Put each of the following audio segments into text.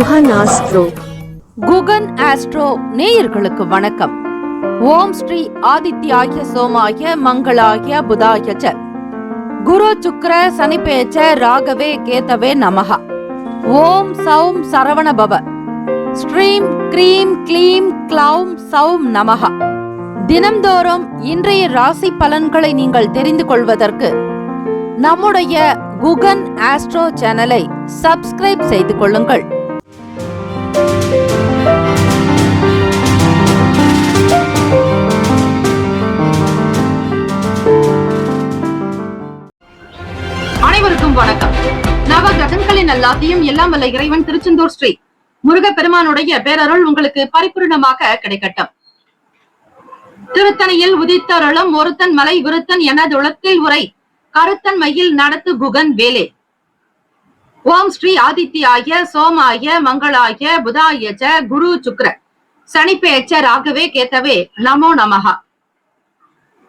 Guhan astro. Guhan astro நேயர்களுக்கு வணக்கம். ஓம் ஸ்ரீ ஆதித்யாய சோமாய மங்களாய புதாய ச குரு சுக்ர சனிபேச்ச ராகவே கேதவே நமஹ. ஓம் சௌம் சரவண பவ. ஸ்ரீம் க்ரீம் க்ளீம் க்ளௌம் சௌம் நமஹ. தினம்தோறும் இன்றைய ராசி பலன்களை நீங்கள் தெரிந்து கொள்வதற்கு நம்முடைய குகன் ஆஸ்ட்ரோ சேனலை சப்ஸ்கிரைப் செய்து கொள்ளுங்கள். அனைவருக்கும் வணக்கம். நவ கிரகங்களின் எல்லாத்தையும் எல்லாம் வல்ல இறைவன் திருச்செந்தூர் ஸ்ரீ முருக பெருமானுடைய பேரருள் உங்களுக்கு பரிபூர்ணமாக கிடைக்கட்டும். திருத்தணியில் உதித்தருளும் ஒருத்தன் மலை விருத்தன் எனதுளத்தில் உரை கருத்தன் மையில் நடத்து குகன் வேலே. ஓம் ஸ்ரீ ஆதித்யாய சோமாய மங்களாய புதாய ச குரு சுக்ர சனிப்பேச்ச ராகவே கேத்தவே நமோ நமஹ.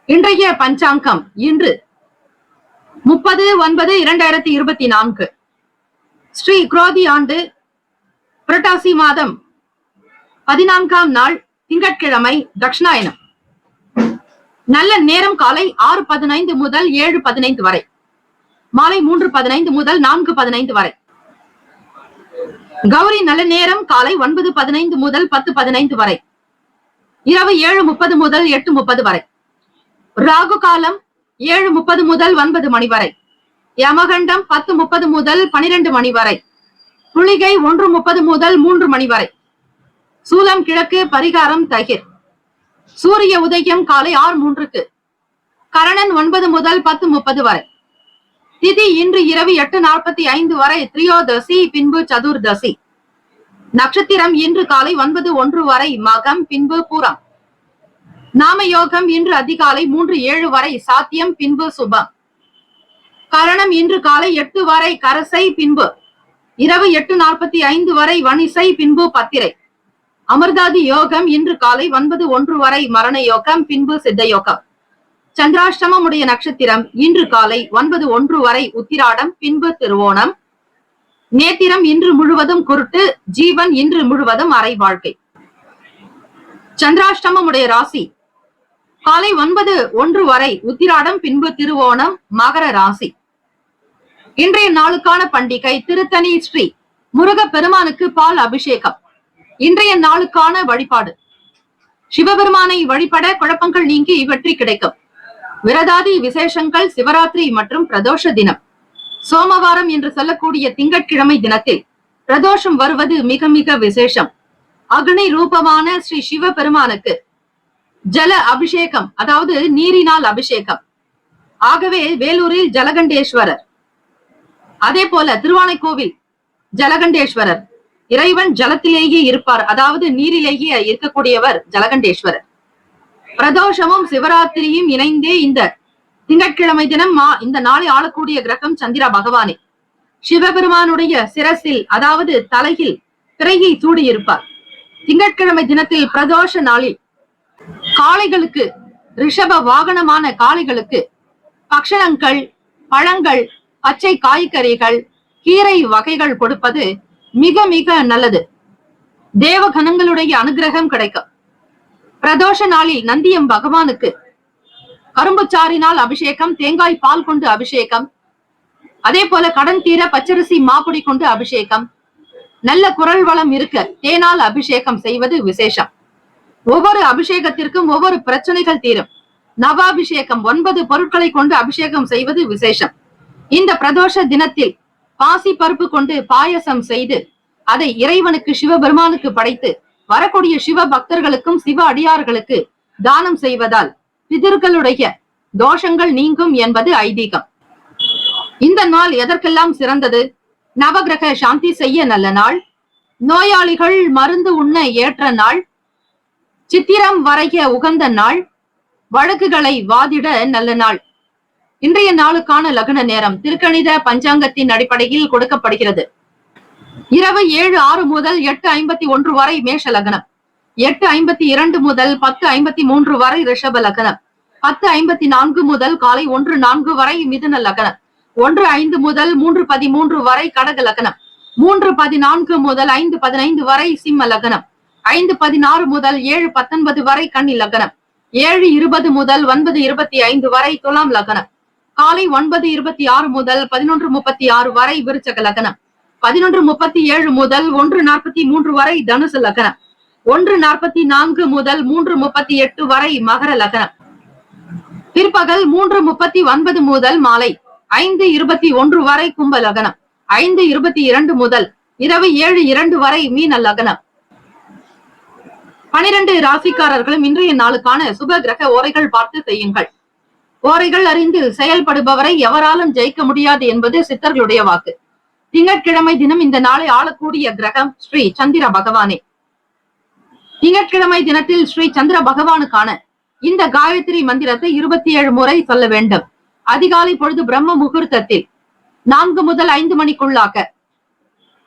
இன்றைய பஞ்சாங்கம் இன்று 30/9/2024 ஸ்ரீ குரோதி ஆண்டு புரட்டாசி மாதம் 14ஆம் நாள் திங்கட்கிழமை தட்சிணாயனம். நல்ல நேரம் காலை 6:15 முதல் 7:15 வரை, மாலை 3:15 முதல் 4:15 வரை. கௌரி நல்ல நேரம் காலை 9:15 முதல் 10:15 வரை, இரவு 7:30 முதல் 8:30 வரை. ராகு காலம் 7:30 முதல் 9 மணி வரை, யமகண்டம் 10:30 முதல் 12 மணி வரை, புலிகை 1:30 முதல் 3 மணி வரை. சூலம் கிழக்கு, பரிகாரம் தகிர். சூரிய உதயம் காலை 6:03, கரணன் 9 முதல் 10:30 வரை. திதி இன்று இரவு 8:45 வரை திரியோதசி, பின்பு சதுர்தசி. நட்சத்திரம் இன்று காலை 9:01 வரை மகம், பின்பு பூரம். நாமயோகம் இன்று அதிகாலை 3:07 வரை சாத்தியம், பின்பு சுபம். கரணம் இன்று காலை 8 வரை கரசை, பின்பு இரவு 8:45 வரை வணிசை, பின்பு பத்திரை. அமிர்தாதி யோகம் இன்று காலை 9:01 வரை மரண யோகம், பின்பு சித்த யோகம். சந்திராஷ்டமம் உடைய நட்சத்திரம் இன்று காலை 9:01 வரை உத்திராடம், பின்பு திருவோணம். நேத்திரம் இன்று முழுவதும் குருட்டு, ஜீவன் இன்று முழுவதும் அரை வாழ்க்கை. சந்திராஷ்டமம் உடைய ராசி காலை 9:01 வரை உத்திராடம், பின்பு திருவோணம், மகர ராசி. இன்றைய நாளுக்கான பண்டிகை திருத்தணி ஸ்ரீ முருக பெருமானுக்கு பால் அபிஷேகம். இன்றைய நாளுக்கான வழிபாடு சிவபெருமானை வழிபட குழப்பங்கள் நீங்கி வெற்றி கிடைக்கும். விரதாதி விசேஷங்கள் சிவராத்திரி மற்றும் பிரதோஷ தினம். சோமவாரம் என்று சொல்லக்கூடிய திங்கட்கிழமை தினத்தில் பிரதோஷம் வருவது மிக மிக விசேஷம். அக்னி ரூபமான ஸ்ரீ சிவபெருமானுக்கு ஜல அபிஷேகம், அதாவது நீரினால் அபிஷேகம். ஆகவே வேலூரில் ஜலகண்டேஸ்வரர், அதே போல திருவானைக்கோவில் ஜலகண்டேஸ்வரர். இறைவன் ஜலத்திலேயே இருப்பார், அதாவது நீரிலேயே இருக்கக்கூடியவர் ஜலகண்டேஸ்வரர். பிரதோஷமும் சிவராத்திரியும் இணைந்தே இந்த திங்கட்கிழமை தினம் இந்த நாளை ஆளக்கூடிய கிரகம் சந்திர பகவானே. சிவபெருமானுடைய சிரசில், அதாவது தலையில் திரையை சூடியிருப்பார். திங்கட்கிழமை தினத்தில் பிரதோஷ நாளில் காளைகளுக்கு, ரிஷப வாகனமான காளைகளுக்கு பக்ஷணங்கள், பழங்கள், பச்சை காய்கறிகள், கீரை வகைகள் கொடுப்பது மிக மிக நல்லது. தேவகணங்களுடைய அனுகிரகம் கிடைக்கும். பிரதோஷ நாளில் நந்தியம் பகவானுக்கு கரும்புச்சாறினால் அபிஷேகம், தேங்காய் பால் கொண்டு அபிஷேகம், அதே போல கடன் தீர பச்சரிசி மாப்புடி கொண்டு அபிஷேகம், நல்ல குரல் வளம் இருக்க தேனால் அபிஷேகம் செய்வது விசேஷம். ஒவ்வொரு அபிஷேகத்திற்கும் ஒவ்வொரு பிரச்சனைகள் தீரும். நவாபிஷேகம் 9 பொருட்களை கொண்டு அபிஷேகம் செய்வது விசேஷம். இந்த பிரதோஷ தினத்தில் பாசி பருப்பு கொண்டு பாயசம் செய்து அதை இறைவனுக்கு, சிவபெருமானுக்கு படைத்து வரக்கூடிய சிவ பக்தர்களுக்கும் சிவ அடியார்களுக்கு தானம் செய்வதால் பிதர்களுடைய தோஷங்கள் நீங்கும் என்பது ஐதீகம். இந்த நாள் எதற்கெல்லாம் சிறந்தது? நவகிரக சாந்தி செய்ய நல்ல நாள், நோயாளிகள் மருந்து உண்ண ஏற்ற நாள், சித்திரம் வரைய உகந்த நாள், வழக்குகளை வாதிட நல்ல நாள். இன்றைய நாளுக்கான லக்ன நேரம் திருக்கணித பஞ்சாங்கத்தின் அடிப்படையில் கொடுக்கப்படுகிறது. இரவு 7:06 முதல் 8:51 வரை மேஷ லக்னம், 8:52 முதல் 10:53 வரை ரிஷப லக்னம், 10:54 முதல் காலை 1:04 வரை மிதுன லக்னம், 1:05 முதல் 3:13 வரை கடக லக்னம், 3:14 முதல் 5:15 வரை சிம்ம லக்னம், 5:16 முதல் 7:19 வரை கன்னி லக்னம், 7:20 முதல் 9:25 வரை துலாம் லக்னம், காலை 9:26 முதல் 11:36 வரை விருச்சக லக்னம், 11:37 முதல் 1:43 வரை தனுசு லக்னம், 1:44 முதல் 3:38 வரை மகர லக்னம், பிற்பகல் 3:39 முதல் மாலை 5:21 வரை கும்ப லக்னம், 5:22 முதல் இரவு 7:02 வரை மீன லக்னம். 12 ராசிக்காரர்களும் இன்றைய நாளுக்கான சுப கிரக ஓரைகள் பார்த்து செய்யுங்கள். ஓரைகள் அறிந்து செயல்படுபவரை எவராலும் ஜெயிக்க முடியாது என்பது சித்தர்களுடைய வாக்கு. திங்கட்கிழமை தினம் இந்த நாளை ஆளக்கூடிய கிரகம் ஸ்ரீ சந்திர பகவானே. திங்கட்கிழமை தினத்தில் ஸ்ரீ சந்திர பகவானுக்கான இந்த காயத்ரி மந்திரத்தை 27 முறை சொல்ல வேண்டும். அதிகாலை பொழுது பிரம்ம முகூர்த்தத்தில் 4 முதல் 5 மணிக்குள்ளாக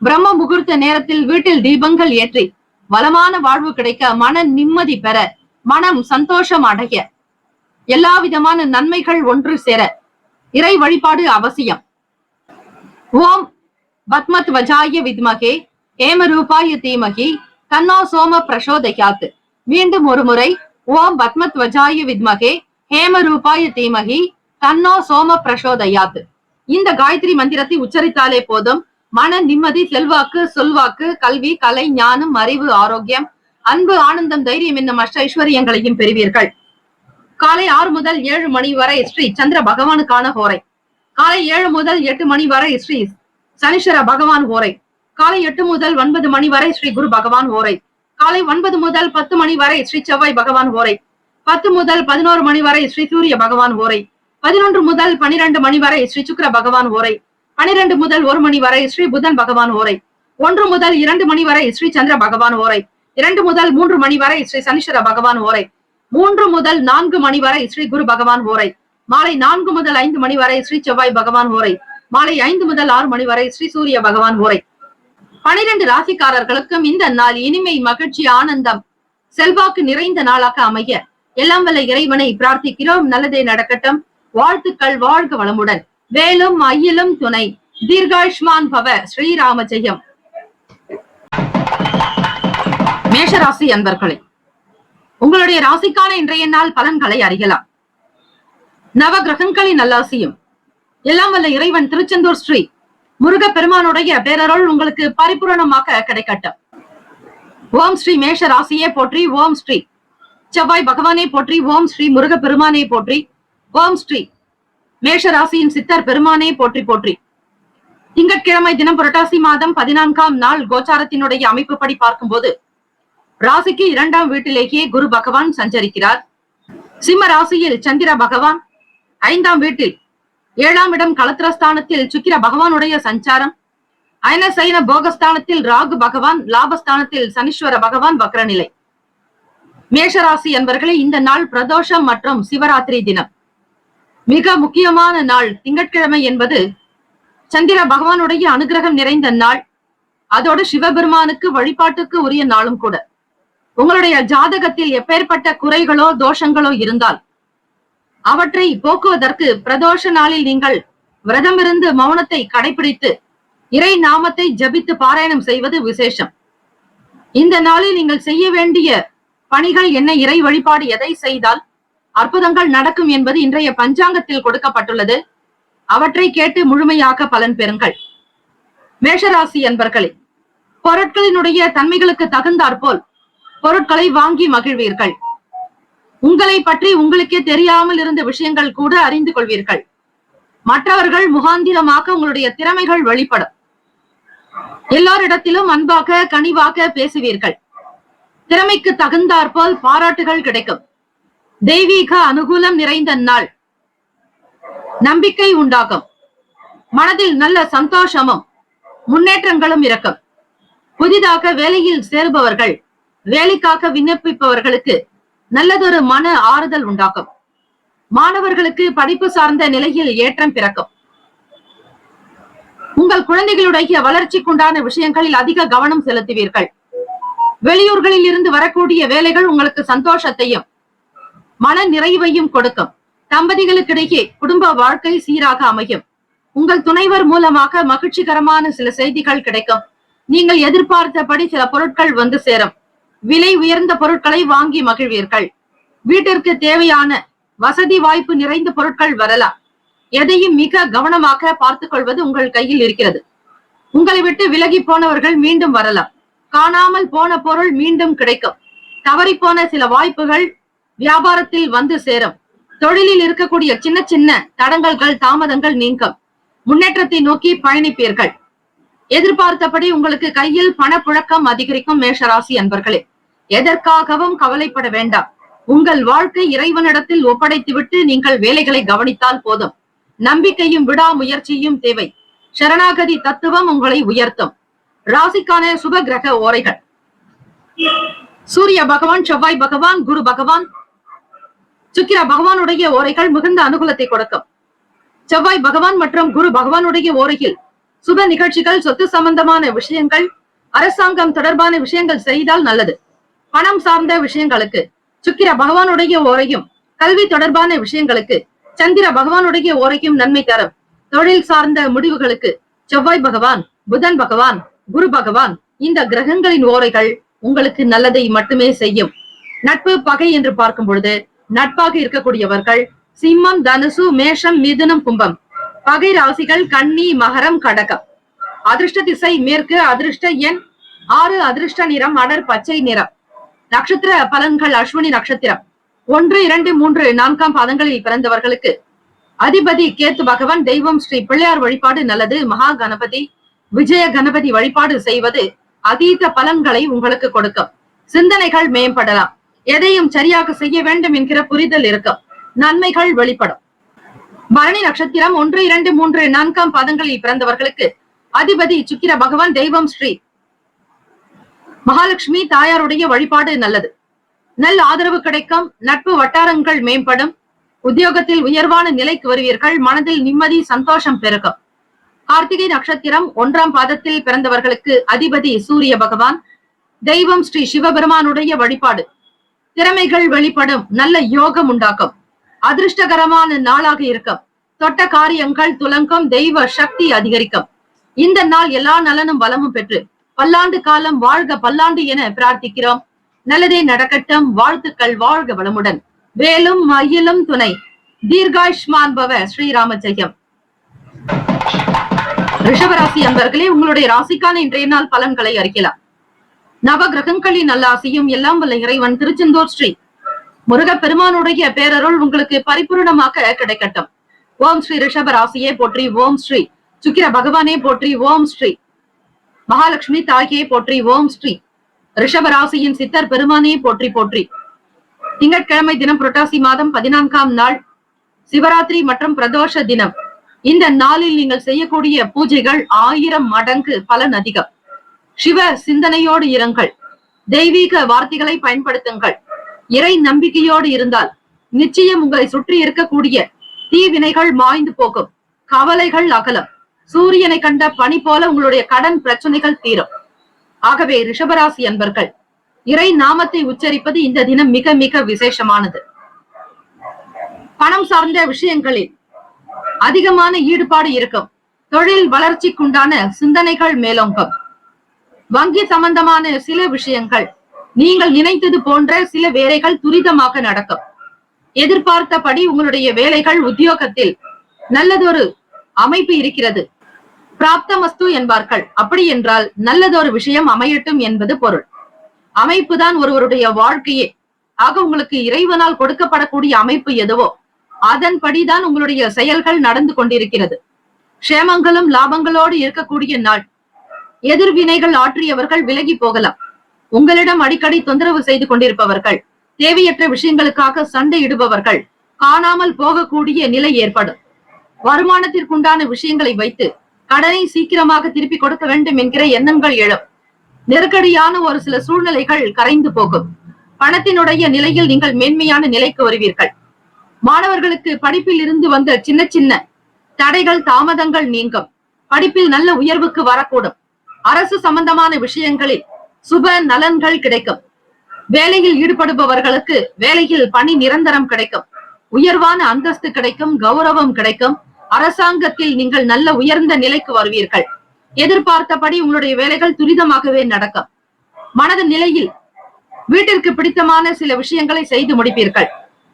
பிரம்ம முகூர்த்த நேரத்தில் வீட்டில் தீபங்கள் ஏற்றி வளமான வாழ்வு கிடைக்க, மன நிம்மதி பெற, மனம் சந்தோஷம் அடைய, எல்லா விதமான நன்மைகள் ஒன்று சேர இறை வழிபாடு அவசியம். ஓம் பத்மத்வஜாய வித்மகே ஹேமரூபாய தீமகி தன்னோ சோம பிரசோதயாத். மீண்டும் ஒரு முறை, ஓம் பத்மத்வஜாய வித்மகே ஹேமரூபாய தீமகி தன்னோ சோம பிரசோதயாத். இந்த காயத்ரி மந்திரத்தை உச்சரித்தாலே போதும், மன நிம்மதி, செல்வாக்கு, சொல்வாக்கு, கல்வி, கலை, ஞானம், அறிவு, ஆரோக்கியம், அன்பு, ஆனந்தம், தைரியம் என்னும் அஷ்ட ஐஸ்வர்யங்களையும் பெறுவீர்கள். காலை 6 முதல் 7 மணி வரை ஸ்ரீ சந்திர பகவானுக்கான ஹோரை. காலை 7 முதல் 8 மணி வரை ஸ்ரீ சனீஸ்வர பகவான் ஹோரை. காலை 8 முதல் 9 மணி வரை ஸ்ரீ குரு பகவான் ஹோரை. காலை 9 முதல் 10 மணி வரை ஸ்ரீ செவ்வாய் பகவான் ஹோரை. 10 முதல் 11 மணி வரை ஸ்ரீ சூரிய பகவான் ஹோரை. 11 முதல் 12 மணி வரை ஸ்ரீ சுக்கிர பகவான் ஹோரை. 12 முதல் 1 மணி வரை ஸ்ரீ புதன் பகவான் ஹோரை. 1 முதல் 2 மணி வரை ஸ்ரீ சந்திர பகவான் ஹோரை. 2 முதல் 3 மணி வரை ஸ்ரீ சனீஸ்வர பகவான் ஹோரை. 3 முதல் 4 மணி வரை ஸ்ரீ குரு பகவான் ஹோரை. மாலை 4 முதல் 5 மணி வரை ஸ்ரீ செவ்வாய் பகவான் ஹோரை. மாலை 5 முதல் 6 மணி வரை ஸ்ரீ சூரிய பகவான் ஹோரை. 12 ராசிக்காரர்களுக்கும் இந்த நாள் இனிமை, மகிழ்ச்சி, ஆனந்தம், செல்வாக்கு நிறைந்த நாளாக அமைய எல்லாம் வல்ல இறைவனை பிரார்த்திக்கிறோம். நல்லதே நடக்கட்டும். வாழ்த்துக்கள். வாழ்க வளமுடன். வேலும் மயிலும் துணை. தீர்காயுஷ்மான் பவ. ஸ்ரீராம ஜெயம். மேஷராசி அன்பர்களே, உங்களுடைய ராசிக்கான இன்றைய நாள் பலன்களை அறியலாம். நவ கிரகங்களின் நல்லாசியும் எல்லாம் வல்ல இறைவன் திருச்செந்தூர் ஸ்ரீ முருக பெருமானுடைய பேரருள் உங்களுக்கு பரிபூரணமாக கிடைக்கட்டும். ஓம் ஸ்ரீ மேஷ ராசியே போற்றி. ஓம் ஸ்ரீ செவ்வாய் பகவானே போற்றி. ஓம் ஸ்ரீ முருக பெருமானே போற்றி. ஓம் ஸ்ரீ மேஷ ராசியின் சித்தர் பெருமானே போற்றி போற்றி. திங்கட்கிழமை தினம் புரட்டாசி மாதம் 14ஆம் நாள் கோச்சாரத்தினுடைய அமைப்புப்படி பார்க்கும்போது ராசிக்கு 2ஆம் வீட்டிலேயே குரு பகவான் சஞ்சரிக்கிறார். சிம்ம ராசியில் சந்திர பகவான், 5ஆம் வீட்டில் 7ஆம் இடம் களத்திரஸ்தானத்தில் சுக்கிர பகவானுடைய சஞ்சாரம், அயனசைன போகஸ்தானத்தில் ராகு பகவான், லாபஸ்தானத்தில் சனீஸ்வர பகவான் வக்ரநிலை. மேஷராசி என்பவர்களே, இந்த நாள் பிரதோஷம் மற்றும் சிவராத்திரி தினம். மிக முக்கியமான நாள். திங்கட்கிழமை என்பது சந்திர பகவானுடைய அனுகிரகம் நிறைந்த நாள். அதோடு சிவபெருமானுக்கு வழிபாட்டுக்கு உரிய நாளும் கூட. உங்களுடைய ஜாதகத்தில் எப்பேற்பட்ட குறைகளோ தோஷங்களோ இருந்தால் அவற்றை போக்குவதற்கு பிரதோஷ நாளில் நீங்கள் விரதம் இருந்து மௌனத்தை கடைபிடித்து இறை நாமத்தை ஜபித்து பாராயணம் செய்வது விசேஷம். இந்த நாளில் நீங்கள் செய்ய வேண்டிய பணிகள் என்ன, இறை வழிபாடு எதை செய்தால் அற்புதங்கள் நடக்கும் என்பது இன்றைய பஞ்சாங்கத்தில் கொடுக்கப்பட்டுள்ளது. அவற்றை கேட்டு முழுமையாக பலன் பெறுங்கள். மேஷராசி என்பர்களே, பொருட்களினுடைய தன்மைகளுக்கு தகுந்தாற்போல் பொருட்களை வாங்கி மகிழ்வீர்கள். உங்களை பற்றி உங்களுக்கே தெரியாமல் இருந்த விஷயங்கள் கூட அறிந்து கொள்வீர்கள். மற்றவர்கள் முகாந்திரமாக உங்களுடைய திறமைகள் வெளிப்படும். எல்லோரிடத்திலும் அன்பாக கனிவாக பேசுவீர்கள். திறமைக்கு தகுந்தாற்போல் பாராட்டுகள் கிடைக்கும். தெய்வீக அனுகூலம் நிறைந்த நாள். நம்பிக்கை உண்டாகும். மனதில் நல்ல சந்தோஷமும் முன்னேற்றங்களும் இருக்கும். புதிதாக வேலையில் சேருபவர்கள், வேலைக்காக விண்ணப்பிப்பவர்களுக்கு நல்லதொரு மன ஆறுதல் உண்டாகும். மாணவர்களுக்கு படிப்பு சார்ந்த நிலையில் ஏற்றம் பிறக்கும். உங்கள் குழந்தைகளுடைய வளர்ச்சிக்குண்டான விஷயங்களில் அதிக கவனம் செலுத்துவீர்கள். வெளியூர்களில் இருந்து வரக்கூடிய வேலைகள் உங்களுக்கு சந்தோஷத்தையும் மன நிறைவையும் கொடுக்கும். தம்பதிகளுக்கிடையே குடும்ப வாழ்க்கை சீராக அமையும். உங்கள் துணைவர் மூலமாக மகிழ்ச்சிகரமான சில செய்திகள் கிடைக்கும். நீங்கள் எதிர்பார்த்தபடி சில பொருட்கள் வந்து சேரும். விலை உயர்ந்த பொருட்களை வாங்கி மகிழ்வீர்கள். வீட்டிற்கு தேவையான வசதி வாய்ப்பு நிறைந்த பொருட்கள் வரலாம். எதையும் மிக கவனமாக பார்த்துக் கொள்வது உங்கள் கையில் இருக்கிறது. உங்களை விட்டு விலகி போனவர்கள் மீண்டும் வரலாம். காணாமல் போன பொருள் மீண்டும் கிடைக்கும். தவறி போன சில வாய்ப்புகள் வியாபாரத்தில் வந்து சேரும். தொழிலில் இருக்கக்கூடிய சின்ன சின்ன தடங்கல்கள் தாமதங்கள் நீங்கும். முன்னேற்றத்தை நோக்கி பயணிப்பீர்கள். எதிர்பார்த்தபடி உங்களுக்கு கையில் பணப்புழக்கம் அதிகரிக்கும். மேஷராசி அன்பர்களே, எதற்காகவும் கவலைப்பட வேண்டாம். உங்கள் வாழ்க்கை இறைவனிடத்தில் ஒப்படைத்துவிட்டு நீங்கள் வேலைகளை கவனித்தால் போதும். நம்பிக்கையும் விடாமுயற்சியும் தேவை. சரணாகதி தத்துவம் உங்களை உயர்த்தும். ராசிக்கான சுப கிரக ஓரைகள்: சூரிய பகவான், செவ்வாய் பகவான், குரு பகவான், சுக்கிர பகவானுடைய ஓரைகள் மிகுந்த அனுகூலத்தை கொடுக்கும். செவ்வாய் பகவான் மற்றும் குரு பகவானுடைய ஓரையில் சுப நிகழ்ச்சிகள், சொத்து சம்பந்தமான விஷயங்கள், அரசாங்கம் தொடர்பான விஷயங்கள் செய்தால் நல்லது. பணம் சார்ந்த விஷயங்களுக்கு சுக்கிர பகவானுடைய ஓரையும், கல்வி தொடர்பான விஷயங்களுக்கு சந்திர பகவானுடைய ஓரையும் நன்மை தரும். தொழில் சார்ந்த முடிவுகளுக்கு செவ்வாய் பகவான், புதன் பகவான், குரு பகவான் இந்த கிரகங்களின் ஓரைகள் உங்களுக்கு நல்லதை மட்டுமே செய்யும். நட்பு பகை என்று பார்க்கும் பொழுது நட்பாக இருக்கக்கூடியவர்கள் சிம்மம், தனுசு, மேஷம், மிதுனம், கும்பம். பகை ராசிகள் கன்னி, மகரம், கடகம். அதிர்ஷ்ட திசை மேற்கு. அதிர்ஷ்ட எண் 6. அதிர்ஷ்ட நிறம் அடர் பச்சை நிறம். நட்சத்திர பலன்கள்: அஸ்வினி நட்சத்திரம் 1, 2, 3, 4 பாதங்களில் பிறந்தவர்களுக்கு அதிபதி கேத்து பகவான். தெய்வம் ஸ்ரீ பிள்ளையார் வழிபாடு நல்லது. மகா கணபதி, விஜய கணபதி வழிபாடு செய்வது அதீத பலன்களை உங்களுக்கு கொடுக்கும். சிந்தனைகள் மேம்படலாம். எதையும் சரியாக செய்ய வேண்டும் என்கிற புரிதல் இருக்கும். நன்மைகள் வெளிப்படும். பரணி நட்சத்திரம் 1, 2, 3, 4 பாதங்களில் பிறந்தவர்களுக்கு அதிபதி சுக்கிர பகவான். தெய்வம் ஸ்ரீ மகாலட்சுமி தாயாருடைய வழிபாடு நல்லது. நல்ல ஆதரவு கிடைக்கும். நட்பு வட்டாரங்கள் மேம்படும். உத்தியோகத்தில் உயர்வான நிலைக்கு வருவீர்கள். மனதில் நிம்மதி, சந்தோஷம் பெருகும். கார்த்திகை நட்சத்திரம் 1 பாதத்தில் பிறந்தவர்களுக்கு அதிபதி சூரிய பகவான். தெய்வம் ஸ்ரீ சிவபெருமானுடைய வழிபாடு. திறமைகள் வெளிப்படும். நல்ல யோகம் உண்டாக்கும். அதிர்ஷ்டகரமான நாளாக இருக்கும். தொட்ட காரியங்கள் துலங்கும். தெய்வ சக்தி அதிகரிக்கும். இந்த நாள் எல்லா நலனும் வளமும் பெற்று பல்லாண்டு காலம் வாழ்க பல்லாண்டு என பிரார்த்திக்கிறோம். நல்லதே நடக்கட்டும். வாழ்த்துக்கள். வாழ்க வளமுடன். வேலும் மயிலும் துணை. தீர்காயுஷ்மான் பவ. ஸ்ரீராம ஜெயம். ரிஷபராசி அன்பர்களே, உங்களுடைய ராசிக்கான இன்றைய நாள் பலன்களை அறிக்கலாம். நவ கிரகங்களின் நல்லாசியும் எல்லாம் வல்ல இறைவன் திருச்செந்தூர் ஸ்ரீ முருக பெருமானுடைய பேரருள் உங்களுக்கு பரிபூர்ணமாக கிடைக்கட்டும். ஓம் ஸ்ரீ ரிஷப ராசியே போற்றி. ஓம் ஸ்ரீ சுக்கிர பகவானே போற்றி. ஓம் ஸ்ரீ மகாலட்சுமி தாயே போற்றி. ஓம் ஸ்ரீ ரிஷபராசியின் சித்தர் பெருமானே போற்றி போற்றி. திங்கட்கிழமை தினம் புரட்டாசி மாதம் 14ஆம் நாள் சிவராத்திரி மற்றும் பிரதோஷ தினம். இந்த நாளில் நீங்கள் செய்யக்கூடிய பூஜைகள் 1000 மடங்கு பலன் அதிகம். சிவ சிந்தனையோடு இருங்கள். தெய்வீக வார்த்தைகளை பயன்படுத்துங்கள். இறை நம்பிக்கையோடு இருந்தால் நிச்சயம் உங்களை சுற்றி இருக்கக்கூடிய தீவினைகள் மாய்ந்து போகும். கவலைகள் அகலம். சூரியனை கண்ட பனி போல உங்களுடைய கடன் பிரச்சனைகள் தீரும். ஆகவே ரிஷபராசி அன்பர்கள் இறை நாமத்தை உச்சரிப்பது இந்த தினம் மிக மிக விசேஷமானது. பணம் சார்ந்த விஷயங்களில் அதிகமான ஈடுபாடு இருக்கும். தொழில் வளர்ச்சிக்குண்டான சிந்தனைகள் மேலோங்கும். வங்கி சம்பந்தமான சில விஷயங்கள் நீங்கள் நினைத்தது போன்ற சில வேலைகள் துரிதமாக நடக்கும். எதிர்பார்த்தபடி உங்களுடைய வேலைகள் உத்தியோகத்தில் நல்லதொரு அமைப்பு இருக்கிறது. பிராப்தமஸ்து என்பார்கள். அப்படி என்றால் நல்லதொரு விஷயம் அமையட்டும் என்பது பொருள். அமைப்புதான் ஒருவருடைய வாழ்க்கையே. ஆக உங்களுக்கு இறைவனால் கொடுக்கப்படக்கூடிய அமைப்பு எதுவோ அதன்படிதான் உங்களுடைய செயல்கள் நடந்து கொண்டிருக்கிறது. க்ஷேமங்களும் லாபங்களோடு இருக்கக்கூடிய நாள். எதிர்வினைகள் ஆற்றியவர்கள் விலகி போகலாம். உங்களிடம் அடிக்கடி தொந்தரவு செய்து கொண்டிருப்பவர்கள், தேவையற்ற விஷயங்களுக்காக சண்டையிடுபவர்கள் காணாமல் போகக்கூடிய நிலை ஏற்படும். வருமானத்திற்குண்டான விஷயங்களை வைத்து கடனை சீக்கிரமாக திருப்பி கொடுக்க வேண்டும் என்கிற எண்ணங்கள் எழும். நெருக்கடியான ஒரு சில சூழ்நிலைகள் கரைந்து போகும். பணத்தினுடைய நிலையில் நீங்கள் மேன்மையான நிலைக்கு வருவீர்கள். மாணவர்களுக்கு படிப்பில் இருந்து வந்த சின்ன சின்ன தடைகள் தாமதங்கள் நீங்கும். படிப்பில் நல்ல உயர்வுக்கு வரக்கூடும். அரசு சம்பந்தமான விஷயங்களில் சுப நலன்கள் கிடைக்கும். வேலையில் ஈடுபடுபவர்களுக்கு வேலையில் பணி நிரந்தரம் கிடைக்கும். உயர்வான அந்தஸ்து கிடைக்கும். கௌரவம் கிடைக்கும். அரசாங்கத்தில் நீங்கள் நல்ல உயர்ந்த நிலைக்கு வருவீர்கள். எதிர்பார்த்தபடி உங்களுடைய வேலைகள் துரிதமாகவே நடக்கும். மனது நிலையில் வீட்டிற்கு பிடித்தமான சில விஷயங்களை செய்து முடிப்பீர்கள்.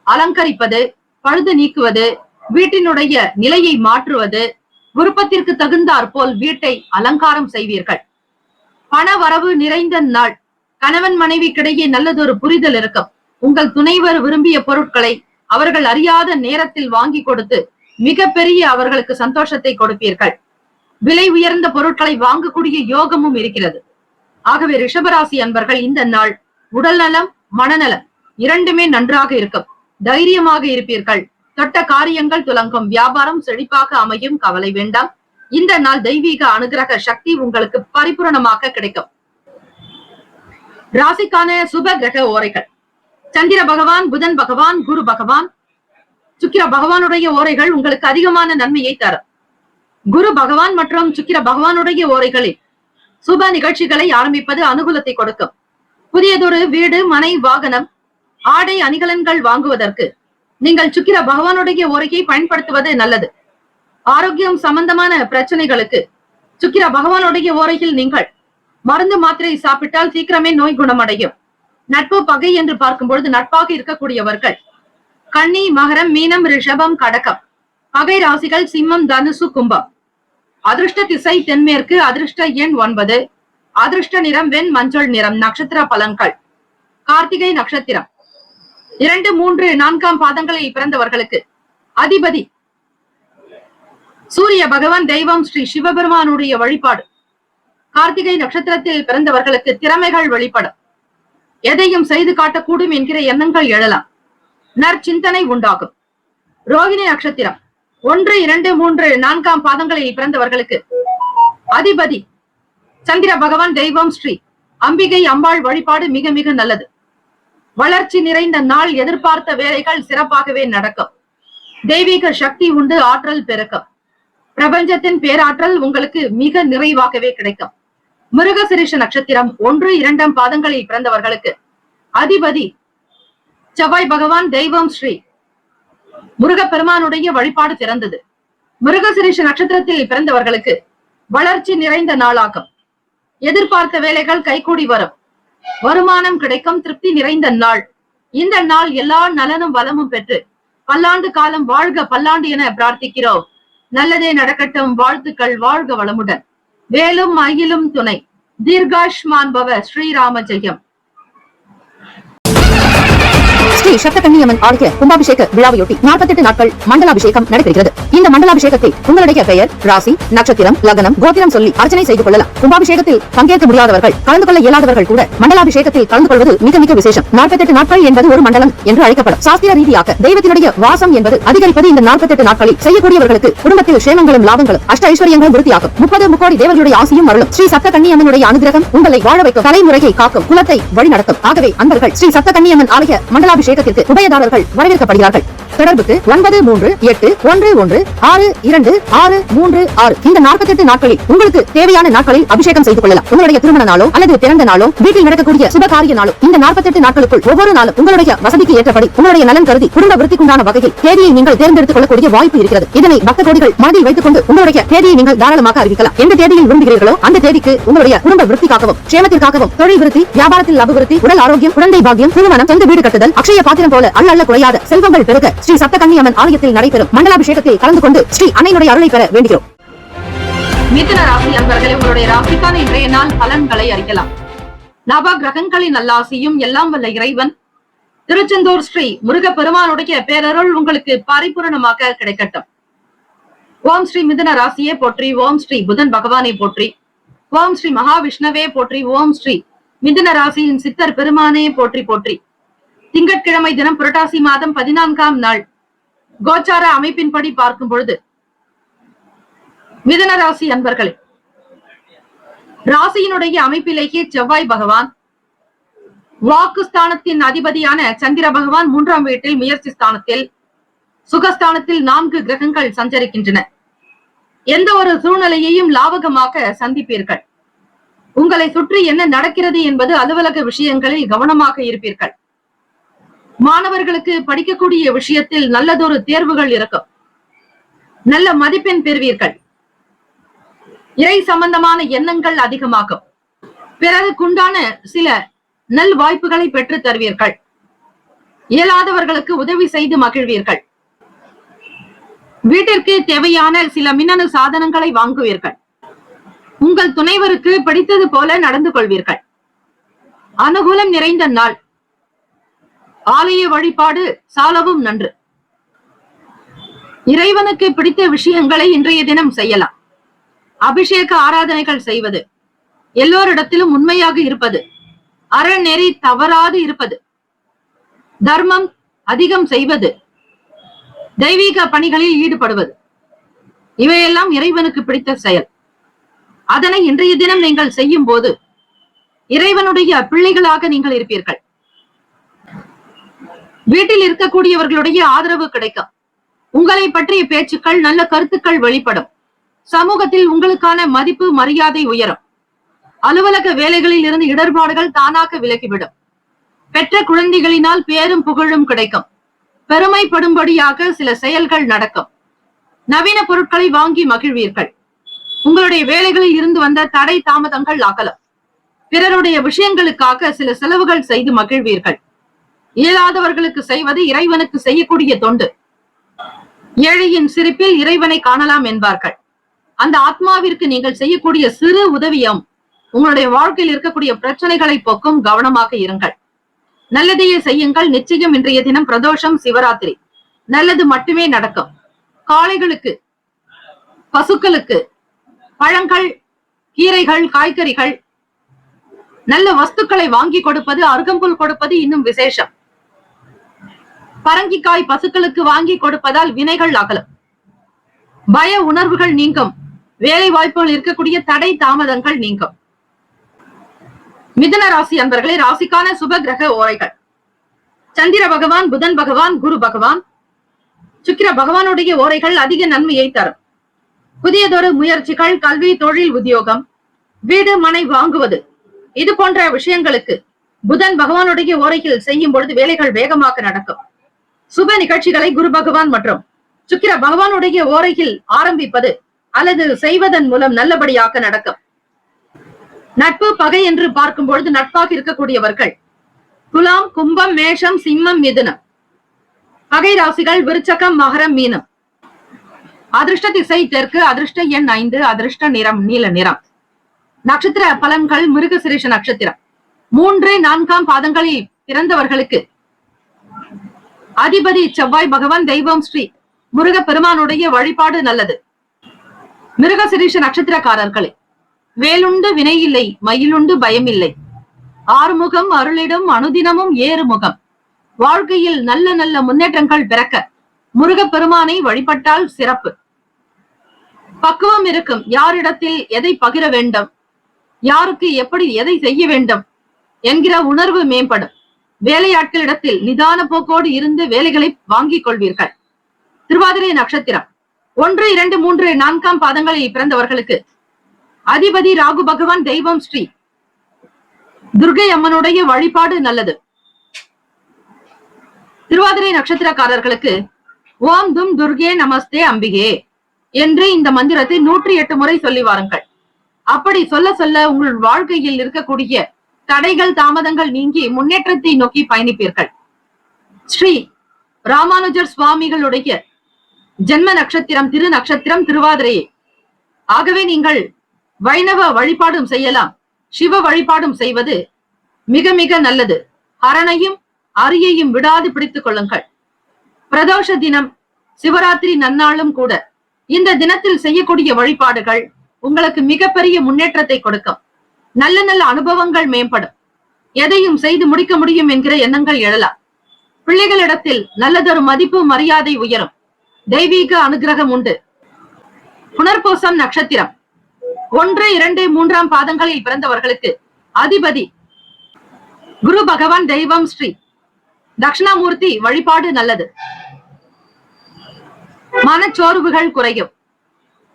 அலங்கரிப்பது, பழுது நீக்குவது, வீட்டினுடைய நிலையை மாற்றுவது, விருப்பத்திற்கு தகுந்தாற் போல் வீட்டை அலங்காரம் செய்வீர்கள். பண வரவு நிறைந்த நாள். கணவன் மனைவிக்கிடையே நல்லதொரு புரிதல் இருக்கும். உங்கள் துணைவர் விரும்பிய பொருட்களை அவர்கள் அறியாத நேரத்தில் வாங்கி கொடுத்து மிகப்பெரிய அவர்களுக்கு சந்தோஷத்தை கொடுப்பீர்கள். விலை உயர்ந்த பொருட்களை வாங்கக்கூடிய யோகமும் இருக்கிறது. ஆகவே ரிஷபராசி அன்பர்கள் இந்த நாள் உடல் நலம், மனநலம் இரண்டுமே நன்றாக இருக்கும். தைரியமாக இருப்பீர்கள். தொட்ட காரியங்கள் துலங்கும். வியாபாரம் செழிப்பாக அமையும். கவலை வேண்டாம். இந்த நாள் தெய்வீக அனுகிரக சக்தி உங்களுக்கு பரிபூரணமாக கிடைக்கும். ராசிக்கான சுப கிரக ஓரைகள். சந்திர பகவான், புதன் பகவான், குரு பகவான், சுக்கிர பகவானுடைய ஓரைகள் உங்களுக்கு அதிகமான நன்மையை தரும். குரு பகவான் மற்றும் சுக்கிர பகவானுடைய ஓரைகளில் சுப நிகழ்ச்சிகளை ஆரம்பிப்பது அனுகூலத்தை கொடுக்கும். புதியதொரு வீடு, மனை, வாகனம், ஆடை, அணிகலன்கள் வாங்குவதற்கு நீங்கள் சுக்கிர பகவானுடைய ஓரையை பயன்படுத்துவது நல்லது. ஆரோக்கியம் சம்பந்தமான பிரச்சனைகளுக்கு சுக்கிர பகவானுடைய ஓரையில் நீங்கள் மருந்து மாத்திரை சாப்பிட்டால் சீக்கிரமே நோய் குணமடையும். நட்பு, பகை என்று பார்க்கும் பொழுது நட்பாக இருக்கக்கூடியவர்கள் கன்னி, மகரம், மீனம், ரிஷபம், கடகம். பகை ராசிகள் சிம்மம், தனுசு, கும்பம். அதிர்ஷ்ட திசை தென்மேற்கு. அதிர்ஷ்ட எண் 9. அதிர்ஷ்ட நிறம் வெண் மஞ்சள் நிறம். நட்சத்திர பலன்கள். கார்த்திகை நட்சத்திரம் 2, 3, 4 பாதங்களில் பிறந்தவர்களுக்கு அதிபதி சூரிய பகவான். தெய்வம் ஸ்ரீ சிவபெருமானுடைய வழிபாடு. கார்த்திகை நட்சத்திரத்தில் பிறந்தவர்களுக்கு திறமைகள் வெளிப்படும். எதையும் செய்து காட்டக்கூடும் என்கிற எண்ணங்கள் எழலாம். நற்சிந்தனை உண்டாகும். ரோகிணி நட்சத்திரம் 1, 2, 3, 4 பாதங்களில் பிறந்தவர்களுக்கு அதிபதி சந்திர பகவான். தெய்வம் ஸ்ரீ அம்பிகை அம்பாள் வழிபாடு மிக மிக நல்லது. வளர்ச்சி நிறைந்த நாள். எதிர்பார்த்த வேலைகள் சிறப்பாகவே நடக்கும். தெய்வீக சக்தி உண்டு. ஆற்றல் பெருக்கம். பிரபஞ்சத்தின் பேராற்றல் உங்களுக்கு மிக நிறைவாகவே கிடைக்கும். மிருகசிரிஷ நட்சத்திரம் 1, 2 பாதங்களில் பிறந்தவர்களுக்கு அதிபதி செவ்வாய் பகவான். தெய்வம் ஸ்ரீ முருகப்பெருமானுடைய வழிபாடு சிறந்தது. மிருகசிரிஷ நட்சத்திரத்தில் பிறந்தவர்களுக்கு வளர்ச்சி நிறைந்த நாளாகும். எதிர்பார்த்த வேலைகள் கைகூடி வரும். வருமானம் கிடைக்கும். திருப்தி நிறைந்த நாள். இந்த நாள் எல்லா நலனும் வளமும் பெற்று பல்லாண்டு காலம் வாழ்க பல்லாண்டு என பிரார்த்திக்கிறோம். நல்லதே நடக்கட்டும். வாழ்த்துக்கள். வாழ்க வளமுடன். வேலும் மயிலும் துணை. தீர்காஷ்மான் பவ. ஸ்ரீராம ஜெயம். ஸ்ரீ சப்தகன்னியம்மன் ஆலய கும்பாபிஷேக விழாவையொட்டி 48 நாட்கள் மண்டலாபிஷேகம் நடைபெறுகிறது. இந்த மண்டலாபிஷேகத்தில் உங்களுடைய பெயர், ராசி, நட்சத்திரம், லக்னம், கோத்திரம் சொல்லி அர்ச்சனை செய்து கொள்ளலாம். கும்பாபிஷேகத்தில் பங்கேற்க முடியாதவர்கள், கலந்து கொள்ள இயலாதவர்கள் கூட மண்டலாபிஷேகத்தில் கலந்து கொள்வது மிக மிக விசேஷம். 48 நாட்கள் என்பது ஒரு மண்டலம் என்று அழைக்கப்படும். சாஸ்திர ரீதியாக தெய்வத்தினுடைய வாசம் என்பது அதிகரிப்பது இந்த 48 நாட்களில் செய்யக்கூடியவர்களுக்கு குடும்பத்தில் சேமங்களும் லாபங்களும் அஷ்ட ஐஸ்வர்யங்களும் விருத்தியாகும். 30 முக்கோடி தேவர்களுடைய ஆசியும் அருளும். ஸ்ரீ சப்தகன்னியம்மனுடைய அனுகிரகம் உங்களை வாழ வைக்கும். தலைமுறையை காக்கும். குலத்தை வழிநடத்தும். ஆகவே அன்பர்கள் ஸ்ரீ சப்தகன்னியம்மன் ஆலய மண்டலாபிஷேகத்திற்கு உபயதாரர்கள் வரவேற்கப்படுகிறார்கள். தொடர்புக்கு 9381626236. இந்த 48 நாட்களில் உங்களுக்கு தேவையான நாட்களில் அபிஷேகம் செய்து கொள்ளலாம். உங்களுடைய திருமண நாளோ அல்லது பிறந்த நாளோ, வீட்டில் நடக்கக்கூடிய சுபகாரிய நாளோ, இந்த 48 நாட்களுக்குள் ஒவ்வொரு நாளும் உங்களுடைய வசதிக்கு ஏற்றபடி உங்களுடைய நலன் கருதி குடும்ப விருத்திக்குண்டான வகையில் தேதியை நீங்கள் தேர்ந்தெடுத்துக் கொள்ளக்கூடிய வாய்ப்பு இருக்கிறது. இதனை பக்த கோடிகள் மனதில் வைத்துக் கொண்டு உங்களுடைய தேதியை நீங்கள் தாராளமாக அறிவிக்கலாம். எந்த தேதியில் விரும்புகிறீர்களோ அந்த தேதிக்கு உங்களுடைய குடும்ப விருத்திக்காகவும், சேமத்திற்காகவும், தொழில் விருத்தி, வியாபாரத்தில் அபிவிருத்தி, உடல் ஆரோக்கியம், குழந்தை பாக்கியம், திருமணம், சொந்த வீடு கட்டுதல், அக்ஷய பாத்திரம் போல அல்ல குறையாத செல்வங்கள் பெருக ஸ்ரீ சப்தகன்னியம்மன் ஆலயத்தில் நடைபெறும் மண்டலாபிஷேகத்தில் கலந்து கொண்டு ஸ்ரீ அன்னையினுடைய அருளை பெற வேண்டுகிறோம். மிதுன ராசி அன்பர்களே, உங்களுடைய ராசிக்கான இன்றைய நாள் பலன்களை அறியலாம். நவ கிரகங்களின் நல்லாசியும் எல்லாம் வல்ல இறைவன் திருச்செந்தூர் ஸ்ரீ முருகப்பெருமானுடைய பேரருள் உங்களுக்கு பரிபூரணமாக கிடைக்கட்டும். ஓம் ஸ்ரீ மிதுன ராசியே போற்றி. ஓம் ஸ்ரீ புதன் பகவானை போற்றி. ஓம் ஸ்ரீ மகாவிஷ்ணவே போற்றி. ஓம் ஸ்ரீ மிதுன ராசியின் சித்தர் பெருமானே போற்றி போற்றி. திங்கட்கிழமை தினம் புரட்டாசி மாதம் 14ஆம் நாள் கோச்சார அமைப்பின்படி பார்க்கும் பொழுது மிதுன ராசி அன்பர்களே, ராசியினுடைய அமைப்பிலேயே செவ்வாய் பகவான், வாக்குஸ்தானத்தின் அதிபதியான சந்திர பகவான் 3ஆம் வீட்டில் முயற்சி ஸ்தானத்தில், சுகஸ்தானத்தில் 4 கிரகங்கள் சஞ்சரிக்கின்றன. எந்த ஒரு சூழ்நிலையையும் லாபகமாக சந்திப்பீர்கள். உங்களை சுற்றி என்ன நடக்கிறது என்பது அலுவலக விஷயங்களில் கவனமாக இருப்பீர்கள். மாணவர்களுக்கு படிக்கக்கூடிய விஷயத்தில் நல்லதொரு தேர்வுகள் இருக்கும். நல்ல மதிப்பெண் பெறுவீர்கள். இறை சம்பந்தமான எண்ணங்கள் அதிகமாகும். பிறருக்குண்டான சில நல் வாய்ப்புகளை பெற்று தருவீர்கள். இயலாதவர்களுக்கு உதவி செய்து மகிழ்வீர்கள். வீட்டிற்கு தேவையான சில மின்னணு சாதனங்களை வாங்குவீர்கள். உங்கள் துணைவருக்கு பிடித்தது போல நடந்து கொள்வீர்கள். அனுகூலம் நிறைந்த நாள். ஆலய வழிபாடு சாலவும் நன்று. இறைவனுக்கு பிடித்த விஷயங்களை இன்றைய தினம் செய்யலாம். அபிஷேக ஆராதனைகள் செய்வது, எல்லோரிடத்திலும் உண்மையாக இருப்பது, அறநெறி தவறாது இருப்பது, தர்மம் அதிகம் செய்வது, தெய்வீக பணிகளில் ஈடுபடுவது, இவையெல்லாம் இறைவனுக்கு பிடித்த செயல். அதனை இன்றைய தினம் நீங்கள் செய்யும் போது இறைவனுடைய பிள்ளைகளாக நீங்கள் இருப்பீர்கள். வீட்டில் இருக்கக்கூடியவர்களுடைய ஆதரவு கிடைக்கும். உங்களை பற்றிய பேச்சுக்கள், நல்ல கருத்துக்கள் வெளிப்படும். சமூகத்தில் உங்களுக்கான மதிப்பு மரியாதை உயரும். அலுவலக வேலைகளில் இருந்து இடர்பாடுகள் தானாக விலகிவிடும். பெற்ற குழந்தைகளினால் பேரும் புகழும் கிடைக்கும். பெருமைப்படும்படியாக சில செயல்கள் நடக்கும். நவீன பொருட்களை வாங்கி மகிழ்வீர்கள். உங்களுடைய வேலைகளில் இருந்து வந்த தடை தாமதங்கள் அகலும். பிறருடைய விஷயங்களுக்காக சில செலவுகள் செய்து மகிழ்வீர்கள். இயலாதவர்களுக்கு செய்வது இறைவனுக்கு செய்யக்கூடிய தொண்டு. ஏழையின் சிரிப்பில் இறைவனை காணலாம் என்பார்கள். அந்த ஆத்மாவிற்கு நீங்கள் செய்யக்கூடிய சிறு உதவியும் உங்களுடைய வாழ்க்கையில் இருக்கக்கூடிய பிரச்சனைகளை போக்கும். கவனமாக இருங்கள். நல்லதையே செய்யுங்கள். நிச்சயம் இன்றைய தினம் பிரதோஷம், சிவராத்திரி. நல்லது மட்டுமே நடக்கும். காளைகளுக்கு, பசுக்களுக்கு பழங்கள், கீரைகள், காய்கறிகள், நல்ல வஸ்துக்களை வாங்கி கொடுப்பது, அருகம்புல் கொடுப்பது இன்னும் விசேஷம். பரங்கிக்காய் பசுக்களுக்கு வாங்கி கொடுப்பதால் வினைகள் அகலும். பய உணர்வுகள் நீங்கும். வேலை வாய்ப்புகள் இருக்கக்கூடிய தடை தாமதங்கள் நீங்கும். மிதுன ராசி அன்பர்களே, ராசிக்கான சுப கிரக ஓரைகள். சந்திர பகவான், புதன் பகவான், குரு பகவான், சுக்கிர பகவானுடைய ஓரைகள் அதிக நன்மையை தரும். புதியதொரு முயற்சிகள், கல்வி, தொழில், உத்தியோகம், வீடு, மனை வாங்குவது, இது போன்ற விஷயங்களுக்கு புதன் பகவானுடைய ஓரையில் செய்யும் பொழுது வேலைகள் வேகமாக நடக்கும். சுப நிகழ்ச்சிகளை குரு பகவான் மற்றும் சுக்கிர பகவானுடைய ஓரையில் ஆரம்பிப்பது அல்லது செய்வதன் மூலம் நல்லபடியாக நடக்கும். நட்பு, பகை என்று பார்க்கும் பொழுது நட்பாக இருக்கக்கூடியவர்கள் துலாம், கும்பம், மேஷம், சிம்மம், மிதுனம். பகை ராசிகள் விருச்சகம், மகரம், மீனம். அதிர்ஷ்ட திசை தெற்கு. அதிர்ஷ்ட எண் 5. அதிர்ஷ்ட நிறம் நீல நிறம். நட்சத்திர பலன்கள். மிருகசிரீஷ நட்சத்திரம் 3, 4ஆம் பாதங்களில் பிறந்தவர்களுக்கு அதிபதி செவ்வாய் பகவான். தெய்வம் ஸ்ரீ முருக பெருமானுடைய வழிபாடு நல்லது. மிருகசிரீஷ நட்சத்திரக்காரர்களே, வேலுண்டு வினை இல்லை, மயிலுண்டு பயமில்லை, ஆறுமுகம் அருளிடும் அனுதினமும் ஏறுமுகம். வாழ்க்கையில் நல்ல நல்ல முன்னேற்றங்கள் பிறக்க முருக பெருமானை வழிபட்டால் சிறப்பு. பக்குவம் இருக்கும். யாரிடத்தில் எதை பகிர வேண்டும், யாருக்கு எப்படி எதை செய்ய வேண்டும் என்கிற உணர்வு மேம்படும். வேலையாட்களிடத்தில் நிதான போக்கோடு இருந்து வேலைகளை வாங்கிக் கொள்வீர்கள். திருவாதிரை நட்சத்திரம் 1, 2, 3, 4ஆம் பாதங்களில் பிறந்தவர்களுக்கு அதிபதி ராகு பகவான். தெய்வம் ஸ்ரீ துர்கை அம்மனுடைய வழிபாடு நல்லது. திருவாதிரை நட்சத்திரக்காரர்களுக்கு ஓம் தும் துர்கே நமஸ்தே அம்பிகே என்று இந்த மந்திரத்தை 108 முறை சொல்லி வாருங்கள். அப்படி சொல்ல சொல்ல உங்கள் வாழ்க்கையில் இருக்கக்கூடிய தடைகள், தாமதங்கள் நீங்கி முன்னேற்றத்தை நோக்கி பயணிப்பீர்கள். ஸ்ரீ ராமானுஜர் சுவாமிகளுடைய ஜென்ம நட்சத்திரம் திரு நட்சத்திரம் திருவாதிரையே. ஆகவே நீங்கள் வைணவ வழிபாடும் செய்யலாம், சிவ வழிபாடும் செய்வது மிக மிக நல்லது. ஹரணையும் அரியையும் விடாது பிடித்துக் கொள்ளுங்கள். பிரதோஷ தினம், சிவராத்திரி நன்னாளும் கூட. இந்த தினத்தில் செய்யக்கூடிய வழிபாடுகள் உங்களுக்கு மிகப்பெரிய முன்னேற்றத்தை கொடுக்கும். நல்ல நல்ல அனுபவங்கள் மேம்படும். எதையும் செய்து முடிக்க முடியும் என்கிற எண்ணங்கள் எழலாம். பிள்ளைகளிடத்தில் நல்லதொரு மதிப்பு மரியாதை உயரும். தெய்வீக அனுகிரகம் உண்டு. புனர்பூசம் நட்சத்திரம் 1, 2, 3ஆம் பாதங்களில் பிறந்தவர்களுக்கு அதிபதி குரு பகவான். தெய்வம் ஸ்ரீ தட்சிணாமூர்த்தி வழிபாடு நல்லது. மனச்சோர்வுகள் குறையும்.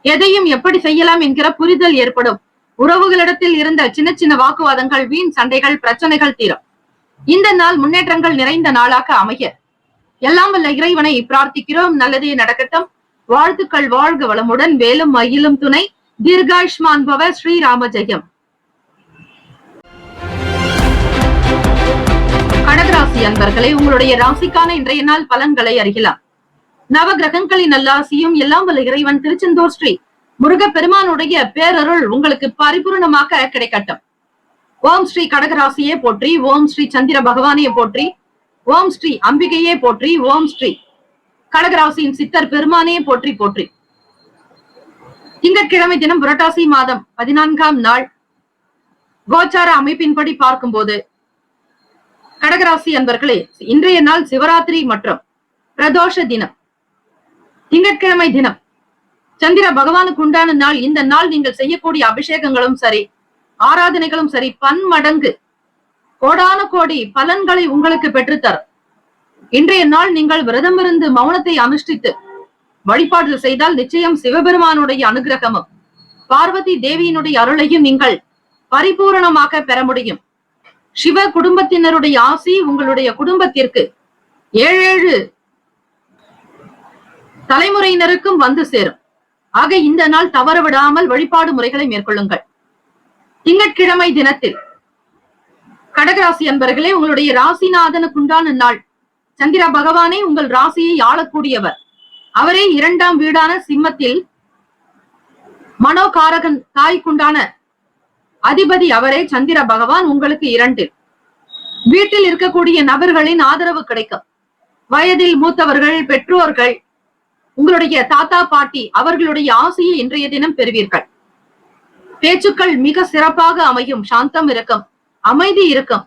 எதையும் எப்படி செய்யலாம் என்கிற புரிதல் ஏற்படும். உறவுகளிடத்தில் இருந்த சின்ன சின்ன வாக்குவாதங்கள், வீண் சண்டைகள், பிரச்சனைகள் தீரும். இந்த நாள் முன்னேற்றங்கள் நிறைந்த நாளாக அமைய எல்லாம் வல்ல இறைவனை பிரார்த்திக்கிறோம். நல்லதே நடக்கட்டும். வாழ்த்துக்கள், வாழ்க வளமுடன், வேலும் மயிலும் துணை, தீர்காயுஷ்மான் பவ, ஸ்ரீராம ஜெயம். கடகராசி அன்பர்களே, உங்களுடைய ராசிக்கான இன்றைய நாள் பலன்களை அறியலாம். நவ கிரகங்களின் நல்லாசியும் எல்லாம் வல்ல இறைவன் திருச்செந்தூர் ஸ்ரீ முருக பெருமானுடைய பேரருள் உங்களுக்கு பரிபூர்ணமாக கிடைக்கட்டும். ஓம் ஸ்ரீ கடகராசியே போற்றி, ஓம் ஸ்ரீ சந்திர பகவானையே போற்றி, ஓம் ஸ்ரீ அம்பிகையே போற்றி, ஓம் ஸ்ரீ கடகராசியின் சித்தர் பெருமானையே போற்றி போற்றி. திங்கட்கிழமை தினம் புரட்டாசி மாதம் 14ஆம் நாள் கோச்சார அமைப்பின்படி பார்க்கும்போது கடகராசி அன்பர்களே, இன்றைய நாள் சிவராத்திரி மற்றும் பிரதோஷ தினம், திங்கட்கிழமை தினம் சந்திர பகவானுக்கு உண்டான நாள். இந்த நாள் நீங்கள் செய்யக்கூடிய அபிஷேகங்களும் சரி, ஆராதனைகளும் சரி, பன்மடங்கு கோடான கோடி பலன்களை உங்களுக்கு பெற்றுத்தரும். இன்றைய நாள் நீங்கள் விரதம் இருந்து மௌனத்தை அனுஷ்டித்து வழிபாடு செய்தால் நிச்சயம் சிவபெருமானுடைய அனுகிரகமும் பார்வதி தேவியினுடைய அருளையும் நீங்கள் பரிபூரணமாக பெற முடியும். சிவ குடும்பத்தினருடைய ஆசி உங்களுடைய குடும்பத்திற்கு 7 தலைமுறையினருக்கும் வந்து சேரும். ஆக இந்த நாள் தவற விடாமல் வழிபாடு முறைகளை மேற்கொள்ளுங்கள். திங்கட்கிழமை தினத்தில் கடகராசி அன்பர்களே, உங்களுடைய ராசிநாதனுக்கு உண்டான நாள். சந்திர பகவானே உங்கள் ராசியை ஆளக்கூடியவர். அவரே 2ஆம் வீடான சிம்மத்தில் மனோகாரகன் தாய்க்குண்டான அதிபதி அவரே. சந்திர பகவான் உங்களுக்கு 2 வீட்டில் இருக்கக்கூடிய நபர்களின் ஆதரவு கிடைக்கும். வயதில் மூத்தவர்கள், பெற்றோர்கள், உங்களுடைய தாத்தா பாட்டி அவர்களுடைய ஆசையை இன்றைய தினம் பெறுவீர்கள். பேச்சுக்கள் மிக சிறப்பாக அமையும். சாந்தம் இருக்கும், அமைதி இருக்கும்.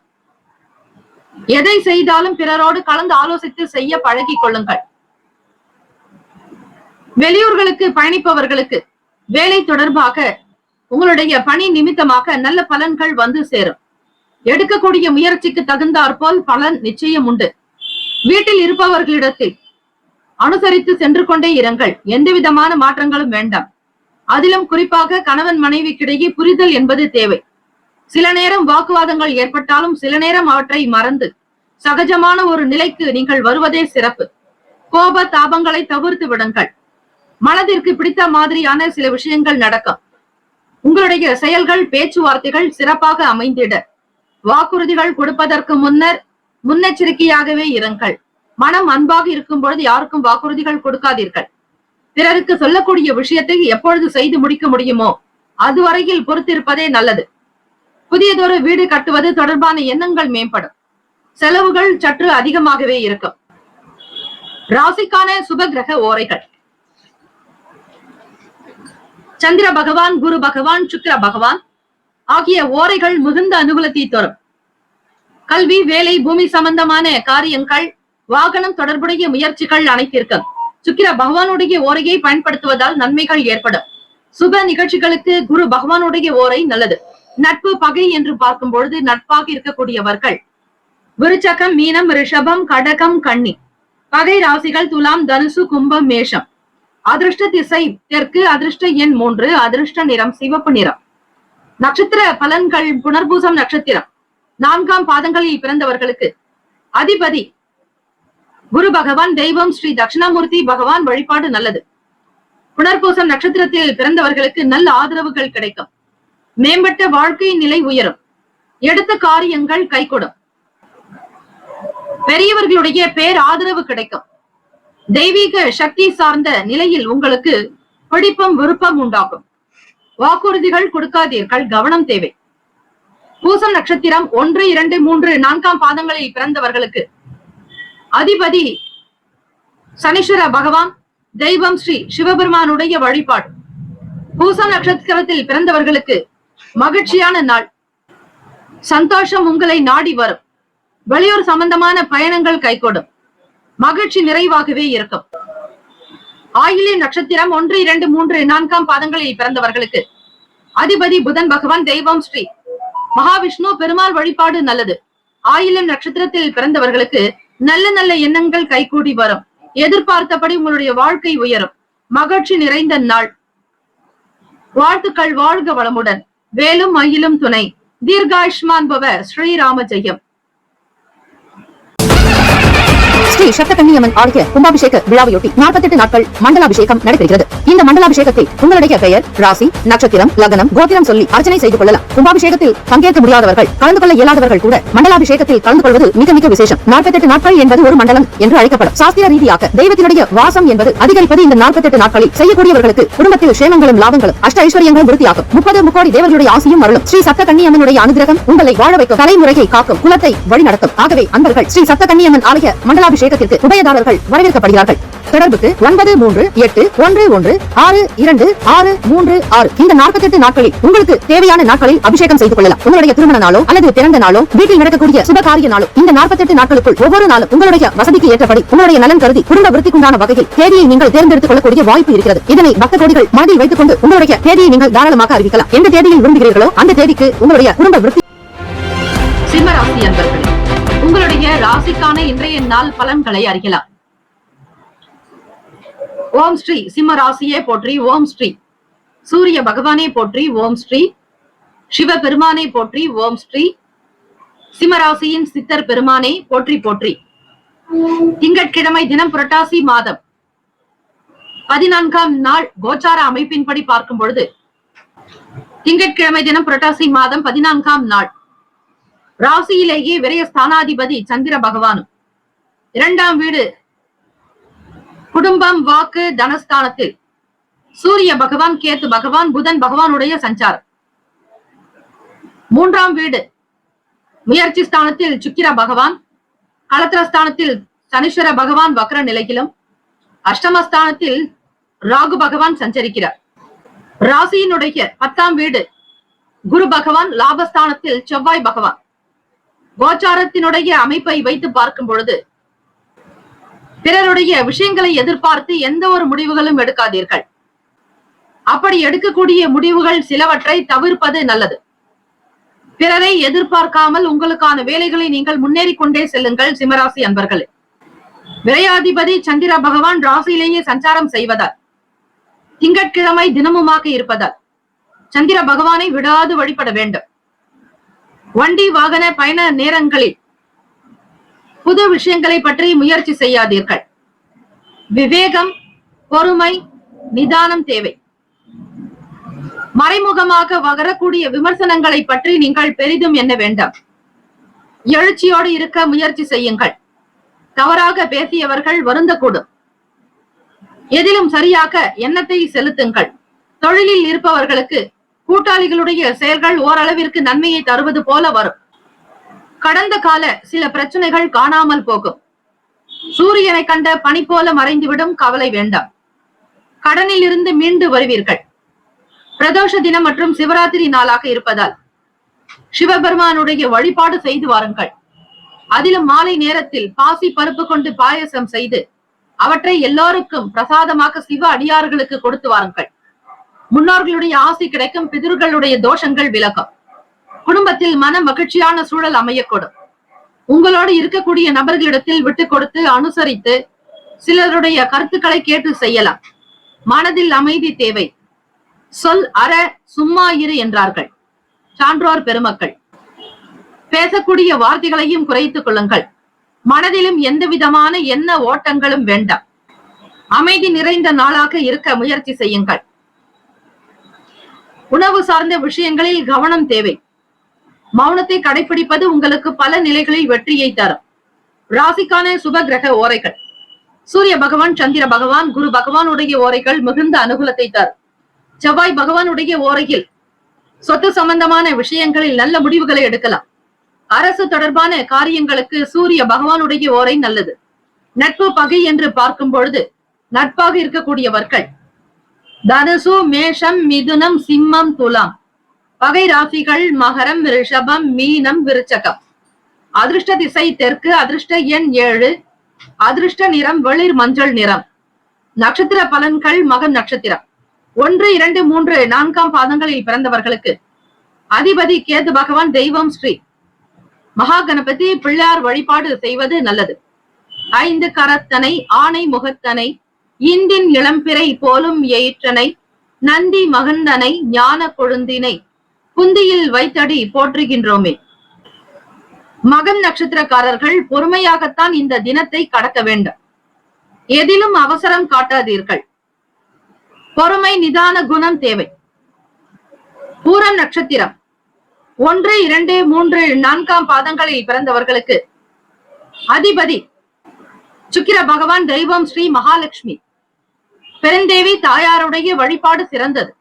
எதை செய்தாலும் பிறரோடு கலந்து ஆலோசித்து செய்ய பழகி கொள்ளுங்கள். வெளியூர்களுக்கு பயணிப்பவர்களுக்கு வேலை தொடர்பாக உங்களுடைய பணி நிமித்தமாக நல்ல பலன்கள் வந்து சேரும். எடுக்கக்கூடிய முயற்சிக்கு தகுந்தாற்போல் பலன் நிச்சயம் உண்டு. வீட்டில் இருப்பவர்களிடத்தில் அனுசரித்து சென்று கொண்டே இருங்கள். எந்த விதமான மாற்றங்களும் வேண்டாம். அதிலும் குறிப்பாக கணவன் மனைவிக்கிடையே புரிதல் என்பது தேவை. சில நேரம் வாக்குவாதங்கள் ஏற்பட்டாலும் சில நேரம் அவற்றை மறந்து சகஜமான ஒரு நிலைக்கு நீங்கள் வருவதே சிறப்பு. கோப தாபங்களை தவிர்த்து விடுங்கள். மனதிற்கு பிடித்த மாதிரியான சில விஷயங்கள் நடக்கும். உங்களுடைய செயல்கள், பேச்சுவார்த்தைகள் சிறப்பாக அமைந்திட வாக்குறுதிகள் கொடுப்பதற்கு முன்னர் முன்னெச்சரிக்கையாகவே இருங்கள். மனம் அன்பாக இருக்கும் பொழுது யாருக்கும் வாக்குறுதிகள் கொடுக்காதீர்கள். பிறருக்கு சொல்லக்கூடிய விஷயத்தை எப்பொழுது செய்து முடிக்க முடியுமோ அதுவரையில் பொறுத்திருப்பதே நல்லது. புதியதொரு வீடு கட்டுவது தொடர்பான எண்ணங்கள் மேம்படும். செலவுகள் சற்று அதிகமாகவே இருக்கும். ராசிக்கான சுப கிரக ஓரைகள். சந்திர பகவான், குரு பகவான், சுக்கிர பகவான் ஆகிய ஓரைகள் மிகுந்த அனுகூலத்தை தரும். கல்வி, வேலை, பூமி சம்பந்தமான காரியங்கள், வாகனம் தொடர்புடைய முயற்சிகள் அனைத்திற்கும் சுக்கிர பகவானுடைய ஓரையை பயன்படுத்துவதால் நன்மைகள் ஏற்படும். சுப நிகழ்ச்சிகளுக்கு குரு பகவானுடைய ஓரை நல்லது. நட்பு, பகை என்று பார்க்கும் பொழுது நட்பாக இருக்கக்கூடியவர்கள் விருச்சகம், மீனம், ரிஷபம், கடகம், கன்னி. பகை ராசிகள் துலாம், தனுசு, கும்பம், மேஷம். அதிர்ஷ்ட திசை தெற்கு, அதிர்ஷ்ட எண் 3, அதிர்ஷ்ட நிறம் சிவப்பு நிறம். நட்சத்திர பலன்கள். புனர்பூசம் நட்சத்திரம் 4ஆம் பாதங்களில் பிறந்தவர்களுக்கு அதிபதி குரு பகவான். தெய்வம் ஸ்ரீ தட்சிணாமூர்த்தி பகவான் வழிபாடு நல்லது. புனர்பூசம் நட்சத்திரத்தில் பிறந்தவர்களுக்கு நல்ல ஆதரவுகள் கிடைக்கும். மேம்பட்ட வாழ்க்கை நிலை உயரும். எடுத்த காரியங்கள் கைகூடும். பெரியவர்களுடைய பேர் ஆதரவு கிடைக்கும். தெய்வீக சக்தி சார்ந்த நிலையில் உங்களுக்கு பிடிப்பும் விருப்பம் உண்டாகும். வாக்குறுதிகள் கொடுக்காதீர்கள், கவனம் தேவை. பூசம் நட்சத்திரம் 1, 2, 3, 4ஆம் பாதங்களில் பிறந்தவர்களுக்கு அதிபதி சனீஸ்வர பகவான். தெய்வம் ஸ்ரீ சிவபெருமானுடைய வழிபாடு. பூசம் நட்சத்திரத்தில் பிறந்தவர்களுக்கு மகிழ்ச்சியான நாள். சந்தோஷம் உங்களை நாடி வரும். வெளியூர் சம்பந்தமான பயணங்கள் கைகூடும். மகிழ்ச்சி நிறைவாகவே இருக்கும். ஆயில்ய நட்சத்திரம் 1, 2, 3, 4ஆம் பாதங்களில் பிறந்தவர்களுக்கு அதிபதி புதன் பகவான். தெய்வம் ஸ்ரீ மகாவிஷ்ணு பெருமாள் வழிபாடு நல்லது. ஆயில்யம் நட்சத்திரத்தில் பிறந்தவர்களுக்கு நல்ல நல்ல எண்ணங்கள் கைகூடி வரும். எதிர்பார்த்தபடி உங்களுடைய வாழ்க்கை உயரும். மகிழ்ச்சி நிறைந்த நாள். வாழ்த்துக்கள், வாழ்க வளமுடன், வேலும் மயிலும் துணை, தீர்காயுஷ்மான் பவ, ஸ்ரீராம ஜெயம். ஸ்ரீ சப்தகன்னியம்மன் ஆலய கும்பாபிஷேக விழாவையொட்டி 48 நாட்கள் மண்டலாபிஷேகம் நடைபெறுகிறது. இந்த மண்டலாபிஷேகத்தில் உங்களுடைய பெயர், ராசி, நட்சத்திரம், லக்னம், கோத்திரம் சொல்லி அர்ச்சனை செய்து கொள்ளலாம். கும்பாபிஷேகத்தில் பங்கேற்க முடியாதவர்கள், கலந்து கொள்ள இயலாதவர்கள் கூட மண்டலாபிஷேகத்தில் கலந்து கொள்வது மிக மிக விசேஷம். 48 நாட்கள் என்பது ஒரு மண்டலம் என்று அழைக்கப்படும். சாஸ்திர ரீதியாக தெய்வத்தினுடைய வாசம் என்பது அதிகரிப்பது இந்த 48 நாட்களில். செய்யக்கூடியவர்களுக்கு குடும்பத்தில் சேமங்களும் லாபங்களும் அஷ்ட ஐஸ்வர்யங்கள் விருத்தியாகும். 30 முக்கோடி தேவர்களுடைய ஆசியும் அருளும். ஸ்ரீ சப்தகன்னியம்மனுடைய அனுகிரகம் உங்களை வாழ வைக்கும், தலைமுறையை காக்கும், குலத்தை வழிநடத்தும். ஆகவே அன்பர்கள் ஸ்ரீ சப்தகன்னியம்மன் ஆலய மண்டலாபிஷேகத்திற்கு உபயதாரர்கள் வரவேற்கப்படுகிறார்கள். தொடர்புக்கு 938162623636. இந்த 48 நாட்களில் உங்களுக்கு தேவையான நாட்களில் அபிஷேகம் செய்து கொள்ளலாம். உங்களுடைய திருமண நாளோ அல்லது பிறந்த நாளோ, வீட்டில் நடக்கக்கூடிய சுபகாரிய நாளோ, இந்த 48 நாட்களுக்குள் ஒவ்வொரு நாளும் உங்களுடைய வசதிக்கு ஏற்றபடி, உங்களுடைய நலன் கருதி, குடும்ப விருத்திக்குண்டான வகையில் தேதியை நீங்கள் தேர்ந்தெடுத்துக் கொள்ளக்கூடிய வாய்ப்பு இருக்கிறது. இதனை பக்த கோடிகள் மனதில் வைத்துக் கொண்டு உங்களுடைய தேதியை நீங்கள் தாராளமாக அறிவிக்கலாம். எந்த தேதியில் விரும்புகிறீர்களோ அந்த தேதிக்கு உங்களுடைய குடும்ப விருத்தி. சிம்ம ராசி அன்பர்களே, உங்களுடைய ராசிக்கான இன்றைய நாள் பலன்களை அறியலாம். ஓம் ஸ்ரீ சிம்ம ராசியே போற்றி, ஓம் ஸ்ரீ சூரிய பகவானே போற்றி, ஓம் ஸ்ரீ சிவ பெருமானே போற்றி, ஓம் ஸ்ரீ சிம்மராசியின் சித்தர் பெருமானே போற்றி போற்றி. திங்கட்கிழமை தினம் புரட்டாசி மாதம் 14ஆம் நாள் கோச்சார அமைப்பின்படி பார்க்கும் பொழுது, திங்கட்கிழமை தினம் புரட்டாசி மாதம் 14ஆம் நாள் ராசியிலேயே விரய ஸ்தானாதிபதி சந்திர பகவானும், 2ஆம் வீடு குடும்பம், வாக்கு, தனஸ்தானத்தில் சூரிய பகவான், கேத்து பகவான், புதன் பகவானுடைய சஞ்சாரம். 3ஆம் வீடு முயற்சி ஸ்தானத்தில் சுக்கிர பகவான், களத்திரஸ்தானத்தில் சனீஸ்வர பகவான் வக்ர நிலையிலும், அஷ்டமஸ்தானத்தில் ராகு பகவான் சஞ்சரிக்கிறார். ராசியினுடைய 10ஆம் வீடு குரு பகவான், லாபஸ்தானத்தில் செவ்வாய் பகவான். கோச்சாரத்தினுடைய அமைப்பை வைத்து பார்க்கும் பொழுது, பிறருடைய விஷயங்களை எதிர்பார்த்து எந்த ஒரு முடிவுகளும் எடுக்காதீர்கள். அப்படி எடுக்கக்கூடிய முடிவுகள் சிலவற்றை தவிர்ப்பது நல்லது. பிறரை எதிர்பார்க்காமல் உங்களுக்கான வேலைகளை நீங்கள் முன்னேறி கொண்டே செல்லுங்கள். சிம்மராசி அன்பர்களே, விரையாதிபதி சந்திர பகவான் ராசியிலேயே சஞ்சாரம் செய்வதால், திங்கட்கிழமை தினமுமாக இருப்பதால் சந்திர பகவானை விடாது வழிபட வேண்டும். வண்டி வாகன பயண நேரங்களில் புது விஷயங்களை பற்றி முயற்சி செய்யாதீர்கள். விவேகம், பொறுமை, நிதானம் தேவை. மறைமுகமாக வரக்கூடிய விமர்சனங்களை பற்றி நீங்கள் பெரிதும் எண்ண வேண்டாம். எழுச்சியோடு இருக்க முயற்சி செய்யுங்கள். தவறாக பேசியவர்கள் வருந்தக்கூடும். எதிலும் சரியாக எண்ணத்தை செலுத்துங்கள். தொழிலில் இருப்பவர்களுக்கு கூட்டாளிகளுடைய செயல்கள் ஓரளவிற்கு நன்மையை தருவது போல வரும். கடந்த கால சில பிரச்சனைகள் காணாமல் போகும். சூரியனை கண்ட பனி போல மறைந்துவிடும். கவலை வேண்டாம். கடனில் இருந்து மீண்டு வருவீர்கள். பிரதோஷ தினம் மற்றும் சிவராத்திரி நாளாக இருப்பதால் சிவபெருமானுடைய வழிபாடு செய்து வாருங்கள். அதிலும் மாலை நேரத்தில் பாசி பருப்பு கொண்டு பாயசம் செய்து அவற்றை எல்லோருக்கும் பிரசாதமாக சிவ அடியார்களுக்கு கொடுத்து வாருங்கள். முன்னோர்களுடைய ஆசி கிடைக்கும். பிதர்களுடைய தோஷங்கள் விலகும். குடும்பத்தில் மன மகிழ்ச்சியான சூழல் அமையக்கூடும். உங்களோடு இருக்கக்கூடிய நபர்களிடத்தில் விட்டு கொடுத்து அனுசரித்து சிலருடைய கருத்துக்களை கேட்டு செய்யலாம். மனதில் அமைதி தேவை. சொல் அற சும்மா இரு என்றார்கள் சான்றோர் பெருமக்கள். பேசக்கூடிய வார்த்தைகளையும் குறைத்துக் கொள்ளுங்கள். மனதிலும் எந்த விதமான எண்ண ஓட்டங்களும் வேண்டாம். அமைதி நிறைந்த நாளாக இருக்க முயற்சி செய்யுங்கள். உணவு சார்ந்த விஷயங்களில் கவனம் தேவை. மௌனத்தை கடைபிடிப்பது உங்களுக்கு பல நிலைகளில் வெற்றியை தரும். ராசிக்கான சுப கிரக ஓரைகள்: சூரிய பகவான், சந்திர பகவான், குரு பகவானுடைய ஓரைகள் மிகுந்த அனுகூலத்தை தரும். செவ்வாய் பகவானுடைய ஓரையில் சொத்து சம்பந்தமான விஷயங்களில் நல்ல முடிவுகளை எடுக்கலாம். அரசு தொடர்பான காரியங்களுக்கு சூரிய பகவானுடைய ஓரை நல்லது. நட்பு பகை என்று பார்க்கும் பொழுது நட்பாக இருக்கக்கூடியவர்கள் தனுசு, மேஷம், மிதுனம், சிம்மம், துலாம். பகை ராசிகள் மகரம், ரிஷபம், மீனம், விருச்சகம். அதிர்ஷ்ட திசை தெற்கு. அதிர்ஷ்ட எண் 7. அதிர்ஷ்ட நிறம் வெளிர் மஞ்சள் நிறம். நட்சத்திர பலன்கள்: மகம் நட்சத்திரம் 1, 2, 3, 4ஆம் பாதங்களில் பிறந்தவர்களுக்கு அதிபதி கேது பகவான். தெய்வம் ஸ்ரீ மகா கணபதி. பிள்ளையார் வழிபாடு செய்வது நல்லது. 5 கரத்தனை, ஆணை முகத்தனை, இந்தின் இளம்பிறை போலும் எயிற்றனை, நந்தி மகந்தனை, ஞான கொழுந்தினை குந்தியில் வைத்தடி போற்றுகின்றோமே. மகம் நட்சத்திரக்காரர்கள் பொறுமையாகத்தான் இந்த தினத்தை கடக்க வேண்டும். எதிலும் அவசரம் காட்டாதீர்கள். பொறுமை நிதான குணம் தேவை. பூரம் நட்சத்திரம் 1, 2, 3, 4 பாதங்களில் பிறந்தவர்களுக்கு அதிபதி சுக்கிர பகவான். தெய்வம் ஸ்ரீ மகாலட்சுமி. பெருந்தேவி தாயாருடைய வழிபாடு சிறந்தது.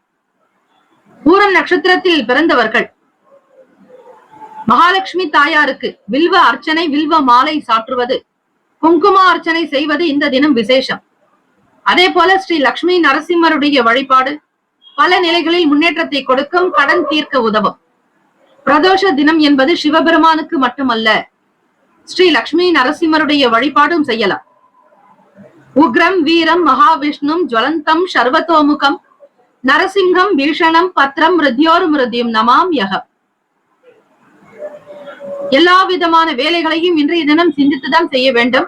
பூரம் நட்சத்திரத்தில் பிறந்தவர்கள் மகாலட்சுமி தாயாருக்கு வில்வ அர்ச்சனை, வில்வ மாலை சாற்றுவது, குங்கும அர்ச்சனை செய்வது இந்த தினம் விசேஷம். அதே போல ஸ்ரீ லட்சுமி நரசிம்மருடைய வழிபாடு பல நிலைகளில் முன்னேற்றத்தை கொடுக்கும், கடன் தீர்க்க உதவும். பிரதோஷ தினம் என்பது சிவபெருமானுக்கு மட்டுமல்ல, ஸ்ரீ லட்சுமி நரசிம்மருடைய வழிபாடும் செய்யலாம். உக்ரம் வீரம் மகாவிஷ்ணும் ஜுவலந்தம் சர்வதோமுகம் நரசிங்கம் பீஷணம் பத்ரம் மிருத்யோர் மிருத்யும் நமாம் யகம். எல்லா விதமான வேலைகளையும் இன்றைய தினம் சிந்தித்துதான் செய்ய வேண்டும்.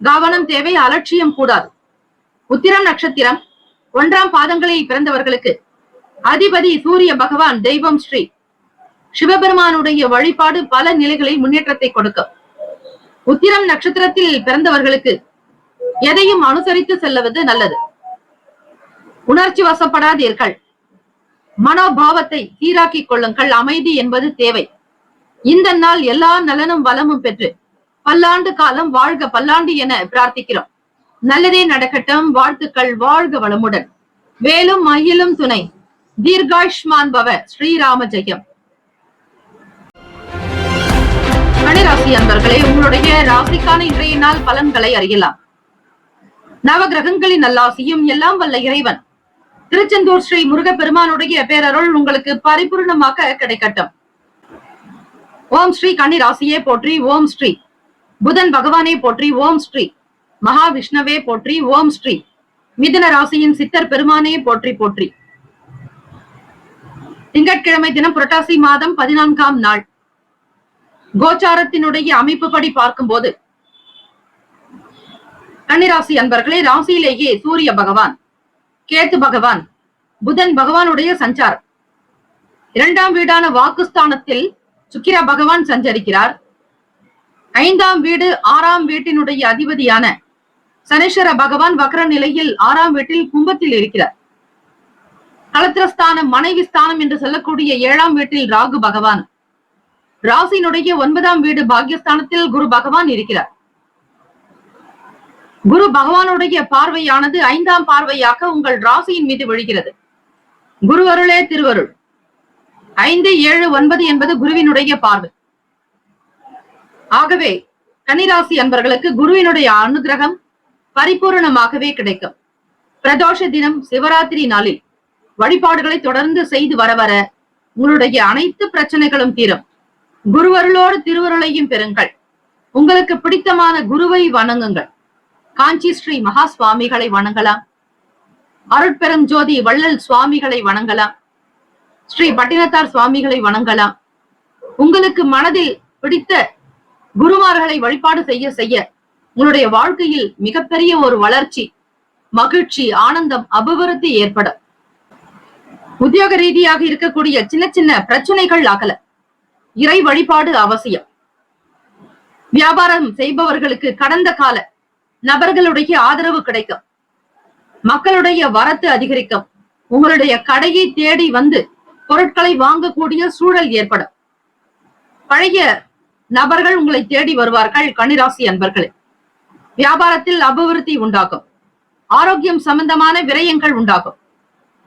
கவனம் தேவை, அலட்சியம் கூடாது. உத்திரம் நட்சத்திரம் 1 பாதங்களில் பிறந்தவர்களுக்கு அதிபதி சூரிய பகவான். தெய்வம் ஸ்ரீ சிவபெருமானுடைய வழிபாடு பல நிலைகளில் முன்னேற்றத்தை கொடுக்கும். உத்திரம் நட்சத்திரத்தில் பிறந்தவர்களுக்கு எதையும் அனுசரித்து செல்வது நல்லது. உணர்ச்சி வசப்படாதீர்கள். மனோபாவத்தை சீராக்கிக் கொள்ளுங்கள். அமைதி என்பது தேவை. இந்த நாள் எல்லா நலனும் வளமும் பெற்று பல்லாண்டு காலம் வாழ்க பல்லாண்டு என பிரார்த்திக்கிறோம். நல்லதே நடக்கட்டும். வாழ்த்துக்கள். வாழ்க வளமுடன். வேலும் மயிலும் துணை. தீர்காயுஷ்மான் பவ. ஸ்ரீராம ஜெயம். கன்னிராசி அன்பர்களே, உங்களுடைய ராசிக்கான இன்றைய நாள் பலன்களை அறியலாம். நவகிரகங்களின் நல்லாசியும் எல்லாம் வல்ல இறைவன் திருச்செந்தூர் ஸ்ரீ முருகப்பெருமானுடைய பேரருள் உங்களுக்கு பரிபூர்ணமாக கிடைக்கட்டும். ஓம் ஸ்ரீ கன்னிராசியே போற்றி. ஓம் ஸ்ரீ புதன் பகவானே போற்றி. ஓம் ஸ்ரீ மகாவிஷ்ணவே போற்றி. ஓம் ஸ்ரீ மிதுன ராசியின் சித்தர் பெருமானே போற்றி போற்றி. திங்கட்கிழமை தினம் புரட்டாசி மாதம் 14ஆம் நாள். கோச்சாரத்தினுடைய அமைப்புப்படி பார்க்கும்போது கன்னிராசி அன்பர்களே, ராசியிலேயே சூரிய பகவான், கேத்து பகவான், புதன் பகவானுடைய சஞ்சாரம். 2ஆம் வீடான வாக்குஸ்தானத்தில் சுக்கிர பகவான் சஞ்சரிக்கிறார். 5ஆம் வீடு 6ஆம் வீட்டினுடைய அதிபதியான சனீஸ்வர பகவான் வக்ர நிலையில் 6ஆம் வீட்டில் கும்பத்தில் இருக்கிறார். களத்திரஸ்தானம் மனைவி ஸ்தானம் என்று சொல்லக்கூடிய 7ஆம் வீட்டில் ராகு பகவான், ராசியினுடைய 9ஆம் வீடு பாக்யஸ்தானத்தில் குரு பகவான் இருக்கிறார். குரு பகவானுடைய பார்வையானது 5ஆம் பார்வையாக உங்கள் ராசியின் மீது விழுகிறது. குரு அருளே திருவருள். 5, 7, 9 என்பது குருவினுடைய பார்வை. ஆகவே கன்னிராசி அன்பர்களுக்கு குருவினுடைய அனுகிரகம் பரிபூரணமாகவே கிடைக்கும். பிரதோஷ தினம் சிவராத்திரி நாளில் வழிபாடுகளை தொடர்ந்து செய்து வர வர உங்களுடைய அனைத்து பிரச்சனைகளும் தீரும். குருவருளோடு திருவருளையும் பெறுங்கள். உங்களுக்கு பிடித்தமான குருவை வணங்குங்கள். காஞ்சி ஸ்ரீ மகா சுவாமிகளை வணங்கலாம். அருட்பெரும் ஜோதி வள்ளல் சுவாமிகளை வணங்கலாம். ஸ்ரீ பட்டினத்தார் சுவாமிகளை வணங்கலாம். உங்களுக்கு மனதில் பிடித்த குருமார்களை வழிபாடு செய்ய செய்ய உங்களுடைய வாழ்க்கையில் மிகப்பெரிய ஒரு வளர்ச்சி, மகிழ்ச்சி, ஆனந்தம், அபிவிருத்தி ஏற்படும். உத்தியோக ரீதியாக இருக்கக்கூடிய சின்ன சின்ன பிரச்சனைகள் அகல. இறை வழிபாடு அவசியம். வியாபாரம் செய்பவர்களுக்கு கடந்த கால நபர்களுடைய ஆதரவு கிடைக்கும். மக்களுடைய வரத்து அதிகரிக்கும். உங்களுடைய கடையை தேடி வந்து பொருட்களை வாங்கக்கூடிய சூழல் ஏற்படும். பழைய நபர்கள் உங்களை தேடி வருவார்கள். கன்னிராசி அன்பர்களே, வியாபாரத்தில் அபிவிருத்தி உண்டாகும். ஆரோக்கியம் சம்பந்தமான விரயங்கள் உண்டாகும்.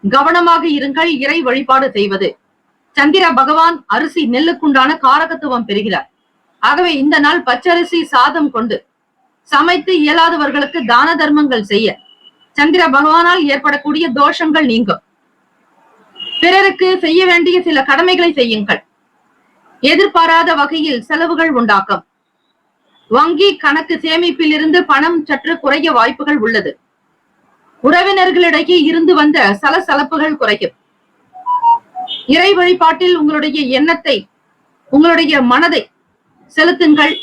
கவனமாக இருங்கள். இறை வழிபாடு செய்வது. சந்திர பகவான் அரிசி நெல்லுக்குண்டான காரகத்துவம் பெறுகிறார். ஆகவே இந்த நாள் பச்சரிசி சாதம் கொண்டு சமைத்து இயலாதவர்களுக்கு தான தர்மங்கள் செய்ய சந்திர பகவானால் ஏற்படக்கூடிய தோஷங்கள் நீங்கும். பிறருக்கு செய்ய வேண்டிய சில கடமைகளை செய்யுங்கள். எதிர்பாராத வகையில் செலவுகள் உண்டாக்கும். வங்கி கணக்கு சேமிப்பில் இருந்து பணம் சற்று குறைய வாய்ப்புகள் உள்ளது. உறவினர்களிடையே இருந்து வந்த சலசலப்புகள் குறையும். இறை வழிபாட்டில் உங்களுடைய எண்ணத்தை, உங்களுடைய மனதை செலுத்துங்கள்.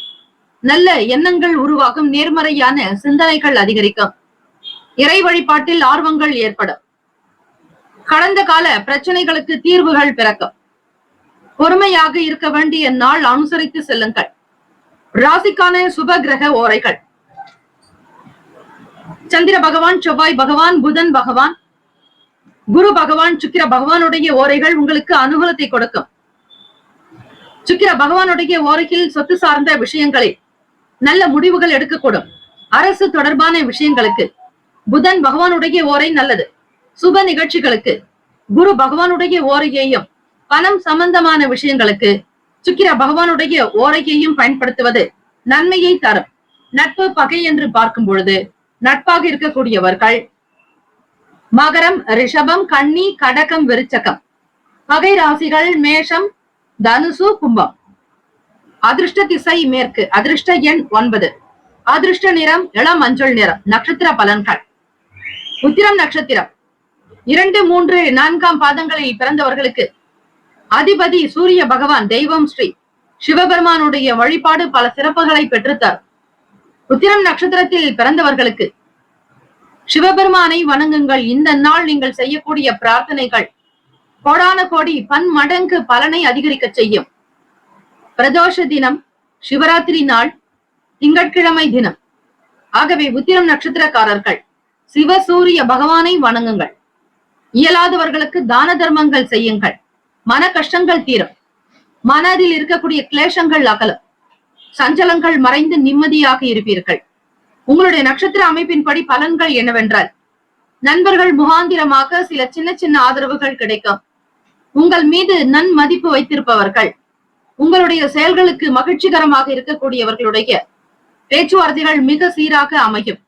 நல்ல எண்ணங்கள் உருவாகும். நேர்மறையான சிந்தனைகள் அதிகரிக்கும். இறை வழிபாட்டில் ஆர்வங்கள் ஏற்படும். கடந்த கால பிரச்சனைகளுக்கு தீர்வுகள் பிறக்கும். பொறுமையாக இருக்க வேண்டிய நாள். அனுசரித்து செல்லுங்கள். ராசிக்கான சுப கிரக ஓரைகள். சந்திர பகவான், செவ்வாய் பகவான், புதன் பகவான், குரு பகவான், சுக்கிர பகவானுடைய ஓரைகள் உங்களுக்கு அனுகூலத்தை கொடுக்கும். சுக்கிர பகவானுடைய ஓரையில் சொத்து சார்ந்த விஷயங்களில் நல்ல முடிவுகள் எடுக்கக்கூடும். அரசு தொடர்பான விஷயங்களுக்கு புதன் பகவானுடைய ஓரை நல்லது. சுப நிகழ்ச்சிகளுக்கு குரு பகவானுடைய ஓரையையும், பணம் சம்பந்தமான விஷயங்களுக்கு சுக்கிர பகவானுடைய ஓரையையும் பயன்படுத்துவது நன்மையை தரும். நட்பு பகை என்று பார்க்கும் பொழுது நட்பாக இருக்கக்கூடியவர்கள் மகரம், ரிஷபம், கன்னி, கடகம், விருச்சகம். பகை ராசிகள் மேஷம், தனுசு, கும்பம். அதிர்ஷ்ட திசை மேற்கு. அதிர்ஷ்ட எண் 9. அதிர்ஷ்ட நிறம் இளம் மஞ்சள் நிறம். நட்சத்திர பலன்கள். உத்திரம் நட்சத்திரம் 2, 3, 4 பாதங்களில் பிறந்தவர்களுக்கு அதிபதி சூரிய பகவான், தெய்வம் ஸ்ரீ சிவபெருமானுடைய வழிபாடு பல சிறப்புகளை பெற்றுத்தார். உத்திரம் நட்சத்திரத்தில் பிறந்தவர்களுக்கு சிவபெருமானை வணங்குங்கள். இந்த நாள் நீங்கள் செய்யக்கூடிய பிரார்த்தனைகள் கோடான கோடி பன்மடங்கு பலனை அதிகரிக்க செய்யும். பிரதோஷ தினம், சிவராத்திரி நாள், திங்கட்கிழமை தினம். ஆகவே உத்திரம் நட்சத்திரக்காரர்கள் சிவசூரிய பகவானை வணங்குங்கள். இயலாதவர்களுக்கு தான தர்மங்கள் செய்யுங்கள். மன கஷ்டங்கள் தீரும். மனதில் இருக்கக்கூடிய கிளேசங்கள் அகலும். சஞ்சலங்கள் மறைந்து நிம்மதியாக இருப்பீர்கள். உங்களுடைய நட்சத்திர அமைப்பின்படி பலன்கள் என்னவென்றால், நண்பர்கள் முகாந்திரமாக சில சின்ன சின்ன ஆதரவுகள் கிடைக்கும். உங்கள் மீது நன்மதிப்பு வைத்திருப்பவர்கள், உங்களுடைய செயல்களுக்கு மகிழ்ச்சிகரமாக இருக்கக்கூடியவர்களுடைய பேச்சுவார்த்தைகள் மிக சீராக அமையும்.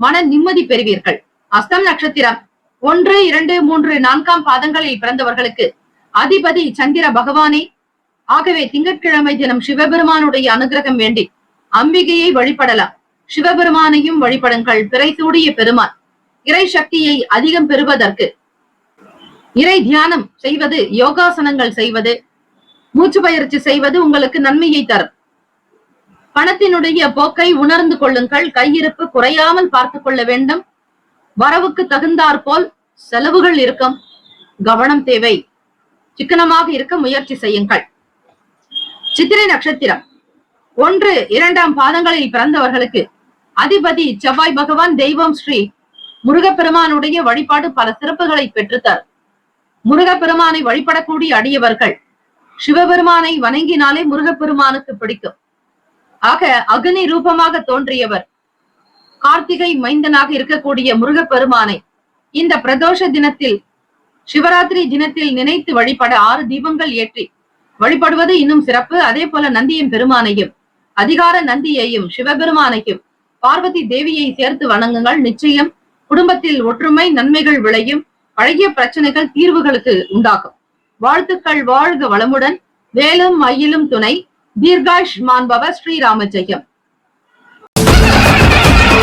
மன நிம்மதி பெறுவீர்கள். அஸ்தம் நட்சத்திரம் 1, 2, 3, 4 பாதங்களில் பிறந்தவர்களுக்கு அதிபதி சந்திர பகவானே. ஆகவே திங்கட்கிழமை தினம் சிவபெருமானுடைய அனுகிரகம் வேண்டி அம்பிகையை வழிபடலாம். சிவபெருமானையும் வழிபடுங்கள். பிறை சூடிய பெருமான். இறை சக்தியை அதிகம் பெறுவதற்கு இறை தியானம் செய்வது, யோகாசனங்கள் செய்வது, மூச்சு பயிற்சி செய்வது உங்களுக்கு நன்மையை தரும். பணத்தினுடைய போக்கை உணர்ந்து கொள்ளுங்கள். கையிருப்பு குறையாமல் பார்த்துக் கொள்ள வேண்டும். வரவுக்கு தகுந்தாற் போல் செலவுகள் இருக்கும். கவனம் தேவை. சிக்கனமாக இருக்க முயற்சி செய்யுங்கள். சித்திரை நட்சத்திரம் 1, 2 பாதங்களில் பிறந்தவர்களுக்கு அதிபதி செவ்வாய் பகவான், தெய்வம் ஸ்ரீ முருகப்பெருமானுடைய வழிபாடு பல சிறப்புகளை பெற்றுத்தார். முருகப்பெருமானை வழிபடக்கூடிய அடியவர்கள் சிவபெருமானை வணங்கினாலே முருகப்பெருமானுக்கு பிடிக்கும். ஆக அக்னி ரூபமாக தோன்றியவர் கார்த்திகை மைந்தனாக இருக்கக்கூடிய முருகப்பெருமானை இந்த பிரதோஷ தினத்தில், சிவராத்திரி தினத்தில் நினைத்து வழிபட 6 தீபங்கள் ஏற்றி வழிபடுவது இன்னும் சிறப்பு. அதே போல நந்தியம் பெருமானையும், அதிகார நந்தியையும், சிவபெருமானையும், பார்வதி தேவியை சேர்த்து வணங்குங்கள். நிச்சயம் குடும்பத்தில் ஒற்றுமை, நன்மைகள் விளையும். பழைய பிரச்சனைகள் தீர்வுகளுக்கு உண்டாகும். வாழ்த்துக்கள். வாழ்க வளமுடன். வேலும் மயிலும் துணை. தீர்காஷ் மாண்பவ ஸ்ரீராம ஜெயம்.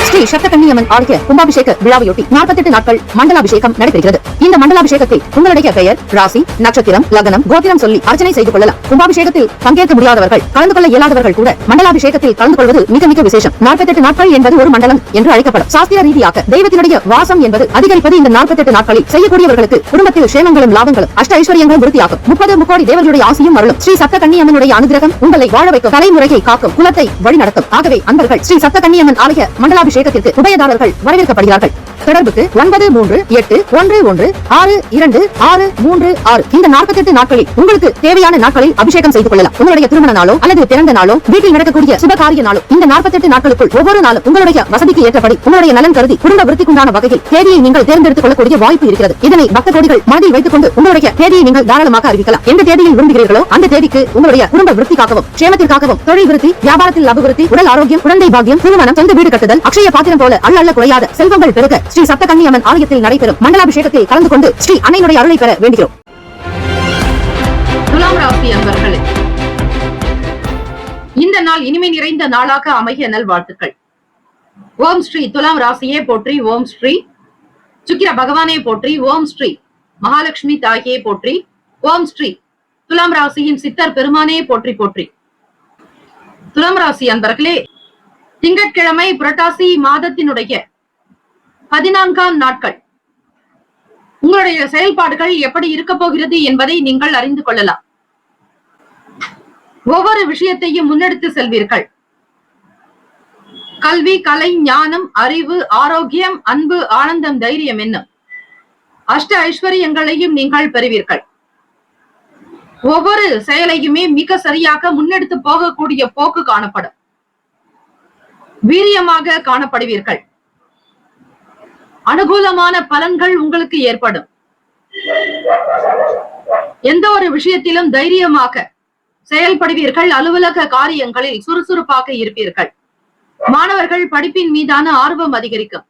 ஸ்ரீ சப்த கன்னியம்மன் ஆலய கும்பாபிஷேக விழாவையொட்டி 48 நாட்கள் மண்டலாபிஷேகம் நடைபெறுகிறது. இந்த மண்டலாபிஷேகத்தில் உங்களுடைய பெயர், ராசி, நட்சத்திரம், லக்னம், கோத்திரம் சொல்லி அர்ச்சனை செய்து கொள்ளலாம். கும்பாபிஷேகத்தில் பங்கேற்க முடியாதவர்கள், கலந்து கொள்ள இயலாதவர்கள் கூட மண்டலாபிஷேகத்தில் கலந்து கொள்வது மிக மிக விசேஷம். 48 நாட்கள் என்பது ஒரு மண்டலம் என்று அழைக்கப்படும். சாஸ்திர ரீதியாக தெய்வத்தினுடைய வாசம் என்பது அதிகரிப்பது இந்த 48 நாட்களில். செய்யக்கூடியவர்களுக்கு குடும்பத்தில் சேமங்களும் லாபங்களும் அஷ்ட ஐஸ்வர்யங்களும் விருத்தியாகும். 30 முக்கோடி தேவர்களுடைய ஆசியும் அருளும். ஸ்ரீ சப்த கன்னியம்மனுடைய அனுகிரகம் உங்களை வாழ வைக்கும். தலைமுறையை காக்கும். குலத்தை வழிநடத்தும். ஆகவே அன்பர்கள் ஸ்ரீ சப்த கன்னியம்மன் ஆலய மண்டலாபிஷேகத்திற்கு உபயதாரர்கள் வரவேற்கப்படுகிறார்கள். தொடர்புக்கு 9381626636. இந்த 48 நாட்களில் உங்களுக்கு தேவையான நாட்களில் அபிஷேகம் செய்து கொள்ளலாம். உங்களுடைய திருமண நாளோ அல்லது பிறந்த நாளோ, வீட்டில் நடக்கக்கூடிய சுபகாரிய நாளோ, இந்த 48 நாட்களுக்குள் ஒவ்வொரு நாளும் உங்களுடைய வசதிக்கு ஏற்றபடி, உங்களுடைய நலன் கருதி, குடும்ப விருத்திக்குண்டான வகையில் தேதியை நீங்கள் தேர்ந்தெடுத்துக் கொள்ளக்கூடிய வாய்ப்பு இருக்கிறது. இதனை பக்த கோடிகள் மனதில் வைத்துக் கொண்டு உங்களுடைய தேதியை நீங்கள் தாராளமாக அறிவிக்கலாம். எந்த தேதியில் விரும்புகிறீர்களோ அந்த தேதிக்கு உங்களுடைய குடும்ப விருத்திக்காகவும், சேமத்திற்காகவும், தொழில் விருத்தி, வியாபாரத்தில் அபிவிருத்தி, உடல் ஆரோக்கியம், குழந்தை பாக்கியம், திருமணம், சொந்த வீடு கட்டுதல், அக்ஷய பாத்திரம் போல அள்ள குறையாத செல்வங்கள் பெருக ஸ்ரீ சப்த கன்னியம்மன் ஆலயத்தில் நடைபெறும் மண்டலாபிஷேகத்தில் கலந்து கொண்டு ஸ்ரீ அன்னையினுடைய அருளை பெற வேண்டுகிறோம். துலாம் ராசி அன்பர்களே, இந்த நாள் இனிமை நிறைந்த நாளாக அமைய நல்வாழ்த்துக்கள். ஓம் ஸ்ரீ துலாம் ராசியே போற்றி. ஓம் ஸ்ரீ சுக்கிர பகவானே போற்றி. ஓம் ஸ்ரீ மகாலட்சுமி தாயே போற்றி. ஓம் ஸ்ரீ துலாம் ராசியின் சித்தர் பெருமானே போற்றி போற்றி. துலாம் ராசி அன்பர்களே, திங்கட்கிழமை புரட்டாசி மாதத்தினுடைய 14ஆம் நாட்கள் உங்களுடைய செயல்பாடுகள் எப்படி இருக்க போகிறது என்பதை நீங்கள் அறிந்து கொள்ளலாம். ஒவ்வொரு விஷயத்தையும் முன்னெடுத்து செல்வீர்கள். கல்வி, கலை, ஞானம், அறிவு, ஆரோக்கியம், அன்பு, ஆனந்தம், தைரியம் என்னும் அஷ்ட ஐஸ்வர்யங்களையும் நீங்கள் பெறுவீர்கள். ஒவ்வொரு செயலையுமே மிக சரியாக முன்னெடுத்து போகக்கூடிய போக்கு காணப்படும். வீரியமாக காணப்படுவீர்கள். அனுகூலமான பலன்கள் உங்களுக்கு ஏற்படும். எந்த ஒரு விஷயத்திலும் தைரியமாக செயல்படுவீர்கள். அலுவலக காரியங்களில் சுறுசுறுப்பாக இருப்பீர்கள். மாணவர்கள் படிப்பின் மீதான ஆர்வம் அதிகரிக்கும்.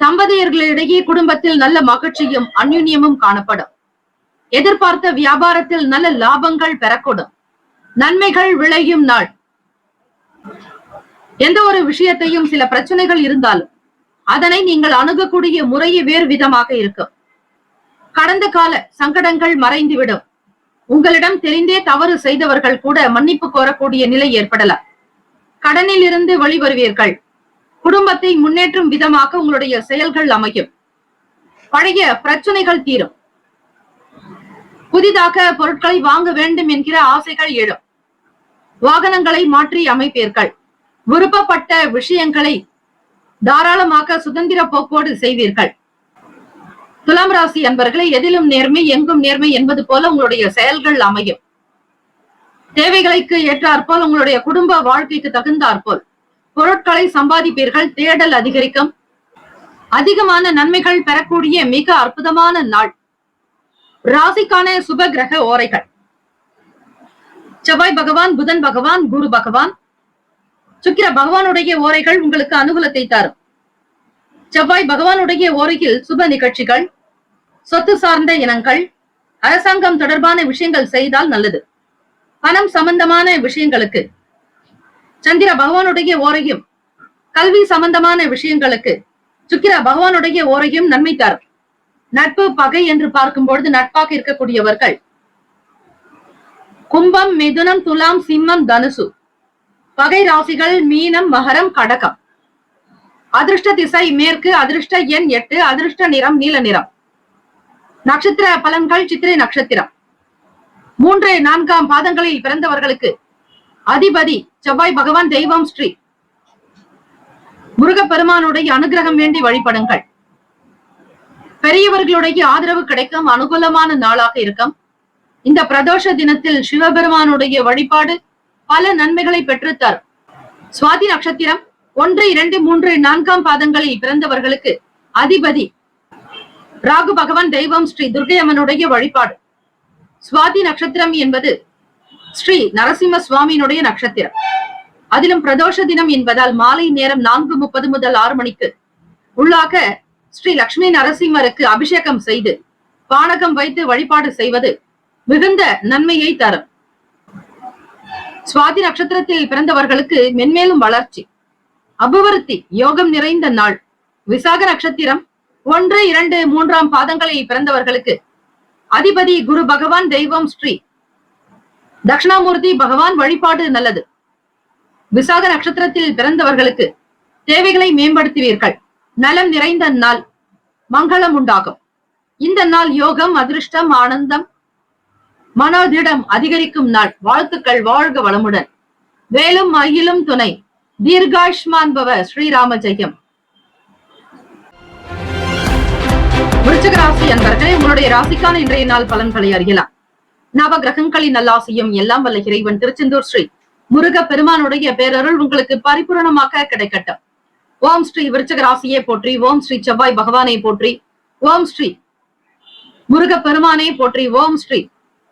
தம்பதியர்களிடையே குடும்பத்தில் நல்ல மகிழ்ச்சியும் அந்யுன்யமும் காணப்படும். எதிர்பார்த்த வியாபாரத்தில் நல்ல லாபங்கள் பெறக்கூடும். நன்மைகள் விளையும் நாள். எந்த ஒரு விஷயத்தையும் சில பிரச்சனைகள் இருந்தாலும் அதனை நீங்கள் அணுகக்கூடிய முறையே வேறு விதமாக இருக்கும். கடந்த கால சங்கடங்கள் மறைந்துவிடும். உங்களிடம் தெரிந்தே தவறு செய்தவர்கள் கூட மன்னிப்பு கோரக்கூடிய நிலை ஏற்படலாம். கடனில் இருந்து வெளிவருவீர்கள். குடும்பத்தை முன்னேற்றும் விதமாக உங்களுடைய செயல்கள் அமையும். பழைய பிரச்சனைகள் தீரும். புதிதாக பொருட்களை வாங்க வேண்டும் என்கிற ஆசைகள் எழும். வாகனங்களை மாற்றி அமைப்பீர்கள். விருப்பப்பட்ட விஷயங்களை தாராளமாக சுதந்திர போக்கோடு செய்வீர்கள். துலாம் ராசி அன்பர்களை, எதிலும் நேர்மை எங்கும் நேர்மை என்பது போல உங்களுடைய செயல்கள் அமையும். தேவைகளுக்கு ஏற்றாற்போல் உங்களுடைய குடும்ப வாழ்க்கைக்கு தகுந்தாற்போல் பொருட்களை சம்பாதிப்பீர்கள். தேடல் அதிகரிக்கும். அதிகமான நன்மைகள் பெறக்கூடிய மிக அற்புதமான நாள். ராசிக்கான சுப கிரக ஓரைகள்: செவ்வாய் பகவான், புதன் பகவான், குரு பகவான், சுக்கிர பகவானுடைய ஓரைகள் உங்களுக்கு அனுகூலத்தை தரும். செவ்வாய் பகவானுடைய ஓரையில் சுப நிகழ்ச்சிகள், சொத்து சார்ந்த இனங்கள், அரசாங்கம் தொடர்பான விஷயங்கள் செய்தால் நல்லது. பணம் சம்பந்தமான விஷயங்களுக்கு சந்திர பகவானுடைய ஓரையும், கல்வி சம்பந்தமான விஷயங்களுக்கு சுக்கிர பகவானுடைய ஓரையும் நன்மை தரும். நட்பு பகை என்று பார்க்கும் பொழுது நட்பாக இருக்கக்கூடியவர்கள் கும்பம், மிதுனம், துலாம், சிம்மம், தனுசு. பகை ராசிகள் மீனம், மகரம், கடகம். அதிர்ஷ்ட திசை மேற்கு. அதிர்ஷ்ட எண் 8. அதிர்ஷ்ட நிறம் நீல நிறம். நட்சத்திர பலன்கள்: சித்திரை நட்சத்திரம் 3, 4 பாதங்களில் பிறந்தவர்களுக்கு அதிபதி செவ்வாய் பகவான். தெய்வம் ஸ்ரீ முருகப்பெருமானுடைய அனுகிரகம் வேண்டி வழிபடுங்கள். பெரியவர்களுடைய ஆதரவு கிடைக்கும். அனுகூலமான நாளாக இருக்கும். இந்த பிரதோஷ தினத்தில் சிவபெருமானுடைய வழிபாடு பல நன்மைகளை பெற்றுத்தரும். சுவாதி நட்சத்திரம் 1, 2, 3, 4 பாதங்களில் பிறந்தவர்களுக்கு அதிபதி ராகு பகவான். தெய்வம் ஸ்ரீ துர்க்கை அம்மனுடைய வழிபாடு. சுவாதி நட்சத்திரம் என்பது ஸ்ரீ நரசிம்ம சுவாமியினுடைய நட்சத்திரம். அதிலும் பிரதோஷ தினம் என்பதால் மாலை நேரம் 4:30 முதல் 6 மணிக்கு உள்ளாக ஸ்ரீ லட்சுமி நரசிம்மருக்கு அபிஷேகம் செய்து பானகம் வைத்து வழிபாடு செய்வது மிகுந்த நன்மையை தரும். சுவாதி நட்சத்திரத்தில் பிறந்தவர்களுக்கு மென்மேலும் வளர்ச்சி, அபிவிருத்தி யோகம் நிறைந்த நாள். விசாக நட்சத்திரம் 1, 2, 3 பாதங்களில் பிறந்தவர்களுக்கு அதிபதி குரு பகவான். தெய்வம் ஸ்ரீ தட்சிணாமூர்த்தி பகவான். வழிபாடு நல்லது. விசாக நட்சத்திரத்தில் பிறந்தவர்களுக்கு தேவைகளை மேம்படுத்துவீர்கள். நலம் நிறைந்த நாள். மங்களம் உண்டாகும். இந்த நாள் யோகம், அதிர்ஷ்டம், ஆனந்தம், மனோதிடம் அதிகரிக்கும் நாள். வாழ்த்துக்கள். வாழ்க வளமுடன். வேலும் மயிலும் துணை. தீர்காயுஷ்மான் பவ. ஸ்ரீராம ஜெயம். விருச்சிக ராசி அன்பர்களே, உங்களுடைய ராசிக்கான இன்றைய நாள் பலன்களை அறியலாம். நவ கிரகங்களின் நல்லாசியும் எல்லாம் வல்ல இறைவன் திருச்செந்தூர் ஸ்ரீ முருக பெருமானுடைய பேரருள் உங்களுக்கு பரிபூரணமாக கிடைக்கட்டும். ஓம் ஸ்ரீ விருச்சிக ராசியை போற்றி. ஓம் ஸ்ரீ செவ்வாய் பகவானை போற்றி. ஓம் ஸ்ரீ முருக பெருமானை போற்றி. ஓம் ஸ்ரீ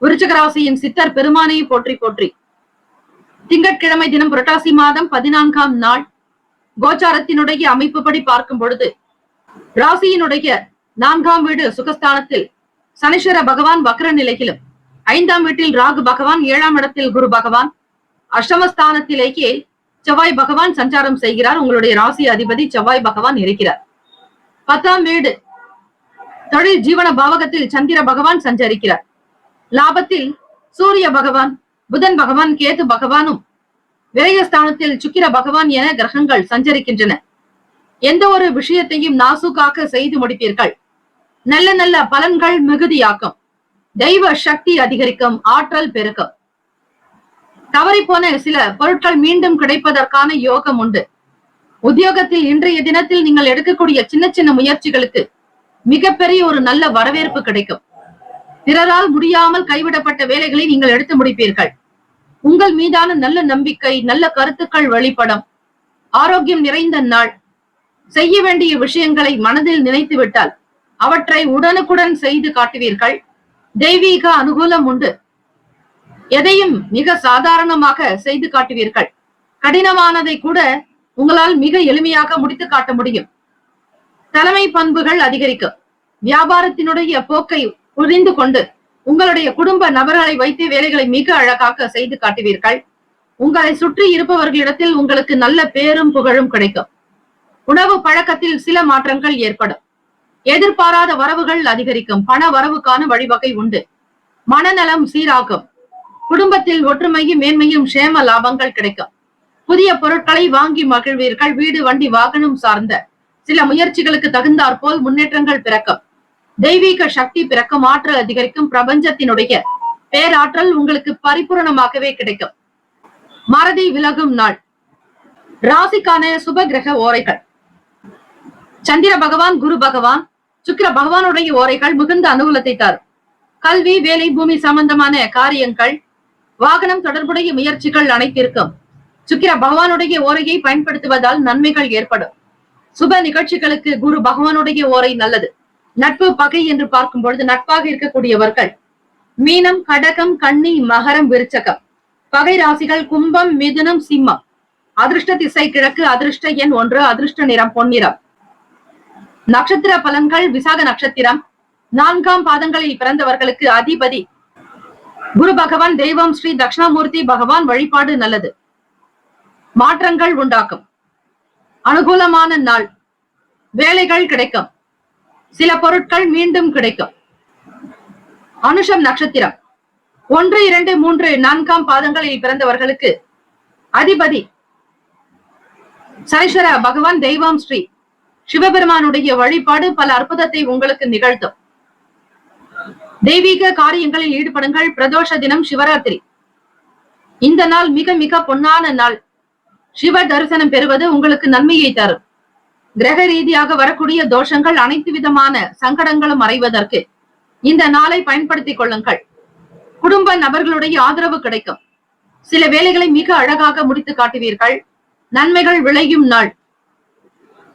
விருச்சிக ராசியின் சித்தர் பெருமானை போற்றி போற்றி. திங்கட்கிழமை தினம் புரட்டாசி மாதம் 14ஆம் நாள். கோச்சாரத்தினுடைய அமைப்புப்படி பார்க்கும் பொழுது ராசியினுடைய 4ஆம் வீடு சுகஸ்தானத்தில் சனீஸ்வர பகவான் வக்ர நிலையிலும், 5ஆம் வீட்டில் ராகு பகவான், 7ஆம் இடத்தில் குரு பகவான், அஷ்டமஸ்தானத்திலேயே செவ்வாய் பகவான் சஞ்சாரம் செய்கிறார். உங்களுடைய ராசி அதிபதி செவ்வாய் பகவான் இருக்கிறார். 10ஆம் வீடு தொழில் ஜீவன பாவகத்தில் சந்திர பகவான் சஞ்சரிக்கிறார். லாபத்தில் சூரிய பகவான், புதன் பகவான், கேது பகவானும், விரயஸ்தானத்தில் சுக்கிர பகவான் என கிரகங்கள் சஞ்சரிக்கின்றன. எந்த ஒரு விஷயத்தையும் நாசுக்காக செய்து முடிப்பீர்கள். நல்ல நல்ல பலன்கள் மிகுதியாக்கும். தெய்வ சக்தி அதிகரிக்கும். ஆற்றல் பெருக்கும். தவறி போன சில பொருட்கள் மீண்டும் கிடைப்பதற்கான யோகம் உண்டு. உத்தியோகத்தில் இன்றைய தினத்தில் நீங்கள் எடுக்கக்கூடிய சின்ன சின்ன முயற்சிகளுக்கு மிகப்பெரிய ஒரு நல்ல வரவேற்பு கிடைக்கும். பிறரால் முடியாமல் கைவிடப்பட்ட வேலைகளை நீங்கள் எடுத்து முடிப்பீர்கள். உங்கள் மீதான நல்ல நம்பிக்கை, நல்ல கருத்துக்கள் வெளிப்படும். ஆரோக்கியம் நிறைந்த நாள். செய்ய வேண்டிய விஷயங்களை மனதில் நினைத்து விட்டால் அவற்றை உடனுக்குடன் செய்து காட்டுவீர்கள். தெய்வீக அனுகூலம் உண்டு. எதையும் மிக சாதாரணமாக செய்து காட்டுவீர்கள். கடினமானதை கூட உங்களால் மிக எளிமையாக முடித்து காட்ட முடியும். தலைமை பண்புகள் அதிகரிக்கும். வியாபாரத்தினுடைய போக்கை புரிந்து கொண்டு உங்களுடைய குடும்ப நபர்களை வைத்து வேலைகளை மிக அழகாக செய்து காட்டுவீர்கள். உங்களை சுற்றி இருப்பவர்களிடத்தில் உங்களுக்கு நல்ல பேரும் புகழும் கிடைக்கும். உணவு பழக்கத்தில் சில மாற்றங்கள் ஏற்படும். எதிர்பாராத வரவுகள் அதிகரிக்கும். பண வரவுக்கான வழிவகை உண்டு. மனநலம் சீராகும். குடும்பத்தில் ஒற்றுமையும் மேன்மையும் சேம லாபங்கள் கிடைக்கும். புதிய பொருட்களை வாங்கி மகிழ்வீர்கள். வீடு, வண்டி, வாகனம் சார்ந்த சில முயற்சிகளுக்கு தகுந்தாற்போல் முன்னேற்றங்கள் பிறக்கும். தெய்வீக சக்தி பிறக்கும். ஆற்றல் அதிகரிக்கும். பிரபஞ்சத்தினுடைய பேராற்றல் உங்களுக்கு பரிபூரணமாகவே கிடைக்கும். மறதி விலகும் நாள். ராசிக்கான சுப கிரக ஓரைகள். சந்திர பகவான், குரு பகவான், சுக்கிர பகவானுடைய ஓரைகள் மிகுந்த அனுகூலத்தை தரும். கல்வி, வேலை, பூமி சம்பந்தமான காரியங்கள், வாகனம் தொடர்புடைய முயற்சிகள் அனைத்திற்கும் சுக்கிர பகவானுடைய ஓரையை பயன்படுத்துவதால் நன்மைகள் ஏற்படும். சுப நிகழ்ச்சிகளுக்கு குரு பகவானுடைய ஓரை நல்லது. நட்பு, பகை என்று பார்க்கும் பொழுது நட்பாக இருக்கக்கூடியவர்கள் மீனம், கடகம், கன்னி, மகரம், விருச்சகம். பகை ராசிகள் கும்பம், மிதுனம், சிம்மம். அதிர்ஷ்ட திசை கிழக்கு. அதிர்ஷ்ட எண் 1. அதிர்ஷ்ட நிறம் பொன்னிறம். நட்சத்திர பலன்கள். விசாக நட்சத்திரம் 4ஆம் பாதங்களில் பிறந்தவர்களுக்கு அதிபதி குரு பகவான். தெய்வம் ஸ்ரீ தட்சிணாமூர்த்தி பகவான் வழிபாடு நல்லது. மாற்றங்கள் உண்டாக்கும். அனுகூலமான நாள். வேலைகள் கிடைக்கும். சில பொருட்கள் மீண்டும் கிடைக்கும். அனுஷம் நட்சத்திரம் 1, 2, 3, 4ஆம் பாதங்களில் பிறந்தவர்களுக்கு அதிபதி சனீஸ்வர பகவான். தெய்வம் ஸ்ரீ சிவபெருமானுடைய வழிபாடு பல அற்புதத்தை உங்களுக்கு நிகழ்த்தும். தெய்வீக காரியங்களில் ஈடுபடுங்கள். பிரதோஷ தினம் சிவராத்திரி. இந்த நாள் மிக மிக பொன்னான நாள். சிவ தரிசனம் பெறுவது உங்களுக்கு நன்மையை தரும். கிரக ரீதியாக வரக்கூடிய தோஷங்கள், அனைத்து விதமான சங்கடங்களும் மறைவதற்கு இந்த நாளை பயன்படுத்திக் கொள்ளுங்கள். குடும்ப நபர்களுடைய ஆதரவு கிடைக்கும். சில வேலைகளை மிக அழகாக முடித்து காட்டுவீர்கள். நன்மைகள் விளையும் நாள்.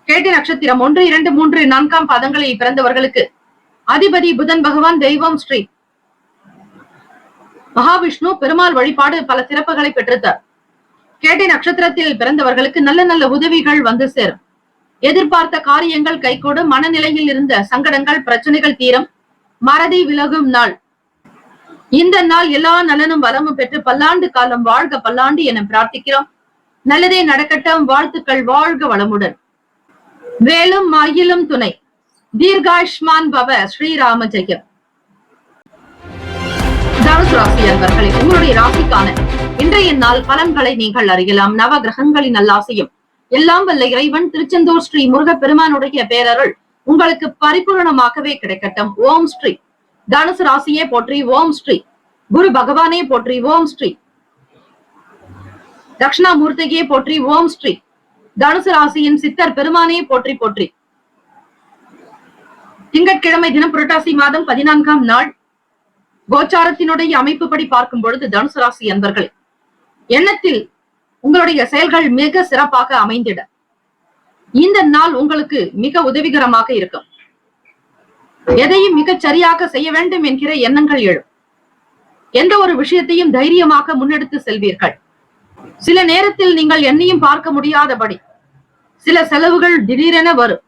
கேட்டை நட்சத்திரம் 1, 2, 3, 4ஆம் பாதங்களில் பிறந்தவர்களுக்கு அதிபதி புதன் பகவான். தெய்வம் ஸ்ரீ மகாவிஷ்ணு. பெருமாள் வழிபாடு பல சிறப்புகளை பெற்றுத்தார். கேட்டை நட்சத்திரத்தில் பிறந்தவர்களுக்கு நல்ல நல்ல உதவிகள் வந்து சேரும். எதிர்பார்த்த காரியங்கள் கைகூடும். மனநிலையில் இருந்த சங்கடங்கள், பிரச்சனைகள் தீரும். மறதி விலகும் நாள். இந்த நாள் எல்லா நலனும் வளமும் பெற்று பல்லாண்டு காலம் வாழ்க பல்லாண்டு என பிரார்த்திக்கிறோம். நல்லதே நடக்கட்டும். வாழ்த்துக்கள். வாழ்க வளமுடன். வேலும் மயிலும் துணை. தீர்காயுஷ்மான் பவ. ஸ்ரீராம ஜெயம். தனுசு ராசி அன்பர்களே, உங்களுடைய ராசிக்கான இன்றைய நாள் பலன்களை நீங்கள் அறியலாம். நவ கிரகங்களின் நல்லாசையும் எல்லாம் வல்ல இறைவன் திருச்செந்தூர் ஸ்ரீ முருக பெருமானுடைய பேரருள் உங்களுக்கு பரிபூரணமாகவே கிடைக்கட்டும். ஓம் ஸ்ரீ தனுசு ராசியே போற்றி. ஓம் ஸ்ரீ குரு பகவானே போற்றி. ஓம் ஸ்ரீ தட்சிணாமூர்த்தியே போற்றி. ஓம் ஸ்ரீ தனுசு ராசியின் சித்தர் பெருமானே போற்றி போற்றி. திங்கட்கிழமை தினம் புரட்டாசி மாதம் 14ஆம் நாள். கோச்சாரத்தினுடைய அமைப்புப்படி பார்க்கும் பொழுது தனுசு ராசி அன்பர்களே, எண்ணத்தில் உங்களுடைய செயல்கள் மிக சிறப்பாக அமைந்திட இந்த நாள் உங்களுக்கு மிக உதவிகரமாக இருக்கும். எதையும் மிகச் சரியாக செய்ய வேண்டும் என்கிற எண்ணங்கள் எழும். எந்த ஒரு விஷயத்தையும் தைரியமாக முன்னெடுத்து செல்வீர்கள். சில நேரத்தில் நீங்கள் எண்ணியும் பார்க்க முடியாதபடி சில செலவுகள் திடீரென வரும்.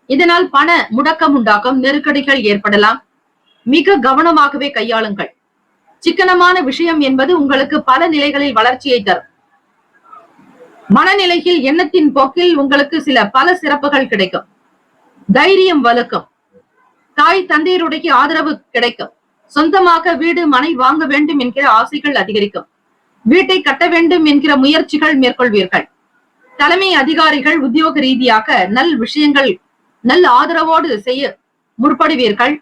இதனால் பண முடக்கம் உண்டாகும். நெருக்கடிகள் ஏற்படலாம். மிக கவனமாகவே கையாளுங்கள். சிக்கனமான விஷயம் என்பது உங்களுக்கு பல நிலைகளில் வளர்ச்சியை தரும். மனநிலையில் எண்ணத்தின் போக்கில் உங்களுக்கு சில பல சிறப்புகள் கிடைக்கும். தைரியம் வலுக்கும். தாய் தந்தையருடைய ஆதரவு கிடைக்கும். சொந்தமாக வீடு, மனை வாங்க வேண்டும் என்கிற ஆசைகள் அதிகரிக்கும். வீட்டை கட்ட வேண்டும் என்கிற முயற்சிகள் மேற்கொள்வீர்கள். தலைமை அதிகாரிகள் உத்தியோக ரீதியாக நல் விஷயங்கள் நல்ல ஆதரவோடு செய்ய முற்படுவீர்கள்.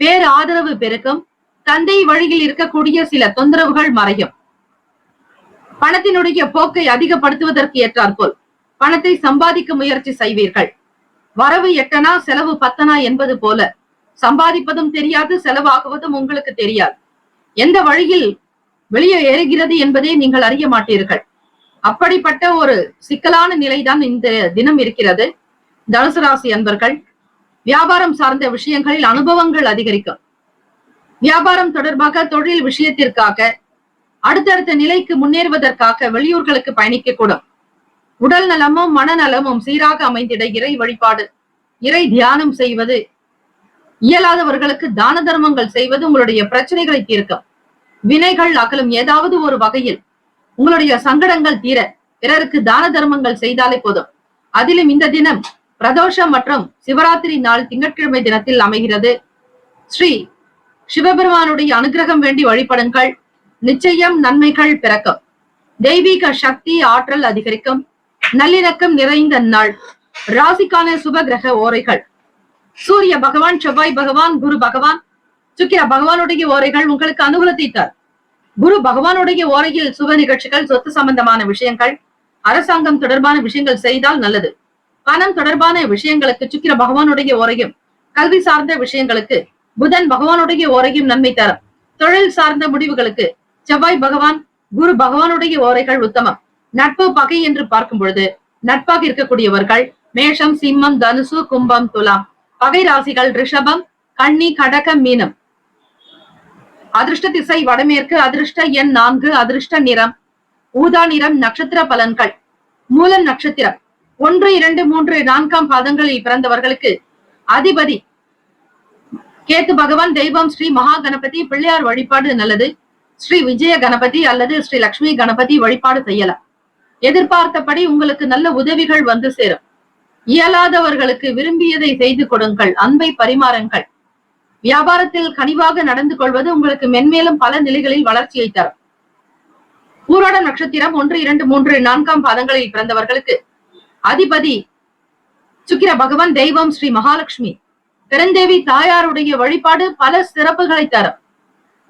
பேர் ஆதரவு பெருக்கும். தந்தை வழியில் இருக்கக்கூடிய சில தொந்தரவுகள் மறையும். பணத்தினுடைய போக்கை அதிகப்படுத்துவதற்கு ஏற்றாற்போல் பணத்தை சம்பாதிக்க முயற்சி செய்வீர்கள். வரவு 8 செலவு 10 என்பது போல சம்பாதிப்பதும் தெரியாது, செலவாகுவதும் உங்களுக்கு தெரியாது. எந்த வழியில் வெளியே ஏறுகிறது என்பதை நீங்கள் அறிய மாட்டீர்கள். அப்படிப்பட்ட ஒரு சிக்கலான நிலைதான் இந்த தினம் இருக்கிறது. தனுசு ராசி அன்பர்கள், வியாபாரம் சார்ந்த விஷயங்களில் அனுபவங்கள் அதிகரிக்கும். வியாபாரம் தொடர்பாக தொழில் விஷயத்திற்காக அடுத்தடுத்த நிலைக்கு முன்னேறுவதற்காக வெளியூர்களுக்கு பயணிக்க கூடும். உடல் நலமும் மனநலமும் சீராக அமைந்திட இறை வழிபாடு, இறை தியானம் செய்வது, இயலாதவர்களுக்கு தான தர்மங்கள் செய்வது உங்களுடைய பிரச்சனைகளை தீர்க்கும். வினைகள் அகலும். ஏதாவது ஒரு வகையில் உங்களுடைய சங்கடங்கள் தீர பிறருக்கு தான தர்மங்கள் செய்தாலே போதும். அதிலும் இந்த தினம் பிரதோஷம் மற்றும் சிவராத்திரி நாள் திங்கட்கிழமை தினத்தில் அமைகிறது. ஸ்ரீ சிவபெருமானுடைய அனுகிரகம் வேண்டி வழிபடுங்கள். நிச்சயம் நன்மைகள் பிறக்கும். தெய்வீக சக்தி ஆற்றல் அதிகரிக்கும். நல்லிணக்கம் நிறைந்த நாள். ராசிக்கான சுப கிரக ஓரைகள்: சூரிய பகவான், செவ்வாய் பகவான், குரு பகவான், சுக்கிர பகவானுடைய ஓரைகள் உங்களுக்கு அனுகூலத்தை தரும். குரு பகவானுடைய ஓரையில் சுப நிகழ்ச்சிகள், சொத்து சம்பந்தமான விஷயங்கள், அரசாங்கம் தொடர்பான விஷயங்கள் செய்தால் நல்லது. பணம் தொடர்பான விஷயங்களுக்கு சுக்கிர பகவானுடைய ஓரையும், கல்வி சார்ந்த விஷயங்களுக்கு புதன் பகவானுடைய ஓரையும் நன்மை தரும். தொழில் சார்ந்த முடிவுகளுக்கு செவ்வாய் பகவான், குரு பகவானுடைய ஓரைகள் உத்தமம். நட்பு பகை என்று பார்க்கும் பொழுது நட்பாக இருக்கக்கூடியவர்கள் மேஷம், சிம்மம், தனுசு, கும்பம், துலாம். பகை ராசிகள் ரிஷபம், கன்னி, கடகம், மீனம். அதிர்ஷ்ட திசை வடமேற்கு. அதிர்ஷ்ட எண் 4. அதிர்ஷ்ட நிறம் ஊதா நிறம். நட்சத்திர பலன்கள்: மூலம் நட்சத்திரம் 1, 2, 3, 4 பாதங்களில் பிறந்தவர்களுக்கு அதிபதி கேத்து பகவான். தெய்வம் ஸ்ரீ மகா கணபதி. பிள்ளையார் வழிபாடு நல்லது. ஸ்ரீ விஜய கணபதி அல்லது ஸ்ரீ லட்சுமி கணபதி வழிபாடு செய்யலாம். எதிர்பார்த்தபடி உங்களுக்கு நல்ல உதவிகள் வந்து சேரும். இயலாதவர்களுக்கு விரும்பியதை செய்து கொடுங்கள். அன்பை பரிமாறுங்கள். வியாபாரத்தில் கனிவாக நடந்து கொள்வது உங்களுக்கு மென்மேலும் பல நிலைகளில் வளர்ச்சியை தரும். பூராடம் நட்சத்திரம் 1, 2, 3, 4 பாதங்களில் பிறந்தவர்களுக்கு அதிபதி சுக்கிர பகவான். தெய்வம் ஸ்ரீ மகாலட்சுமி. பெருந்தேவி தாயாருடைய வழிபாடு பல சிறப்புகளை தரும்.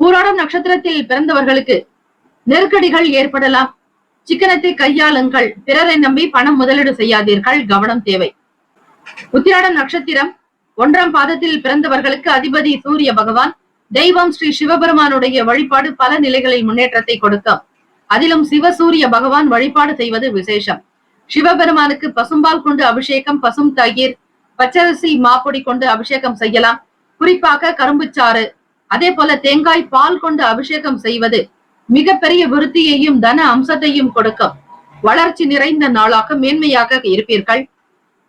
பூராடம் நட்சத்திரத்தில் பிறந்தவர்களுக்கு நெருக்கடிகள் ஏற்படலாம். சிக்கனத்தை கையாளுங்கள். பிறரை நம்பி பணம் முதலீடு செய்யாதீர்கள். கவனம் தேவை. உத்திராடம் நட்சத்திரம் 1 பாதத்தில் பிறந்தவர்களுக்கு அதிபதி சூரிய பகவான். தெய்வம் ஸ்ரீ சிவபெருமானுடைய வழிபாடு பல நிலைகளில் முன்னேற்றத்தை கொடுக்கும். அதிலும் சிவசூரிய பகவான் வழிபாடு செய்வது விசேஷம். சிவபெருமானுக்கு பசும்பால் கொண்டு அபிஷேகம், பசும் தயிர், பச்சரிசி மாப்பொடி கொண்டு அபிஷேகம் செய்யலாம். குறிப்பாக கரும்புச்சாறு, அதே போல தேங்காய் பால் கொண்டு அபிஷேகம் செய்வது மிகப்பெரிய விருத்தியையும் தன அம்சத்தையும் கொடுக்கும். வளர்ச்சி நிறைந்த நாளாக மேன்மையாக இருப்பீர்கள்.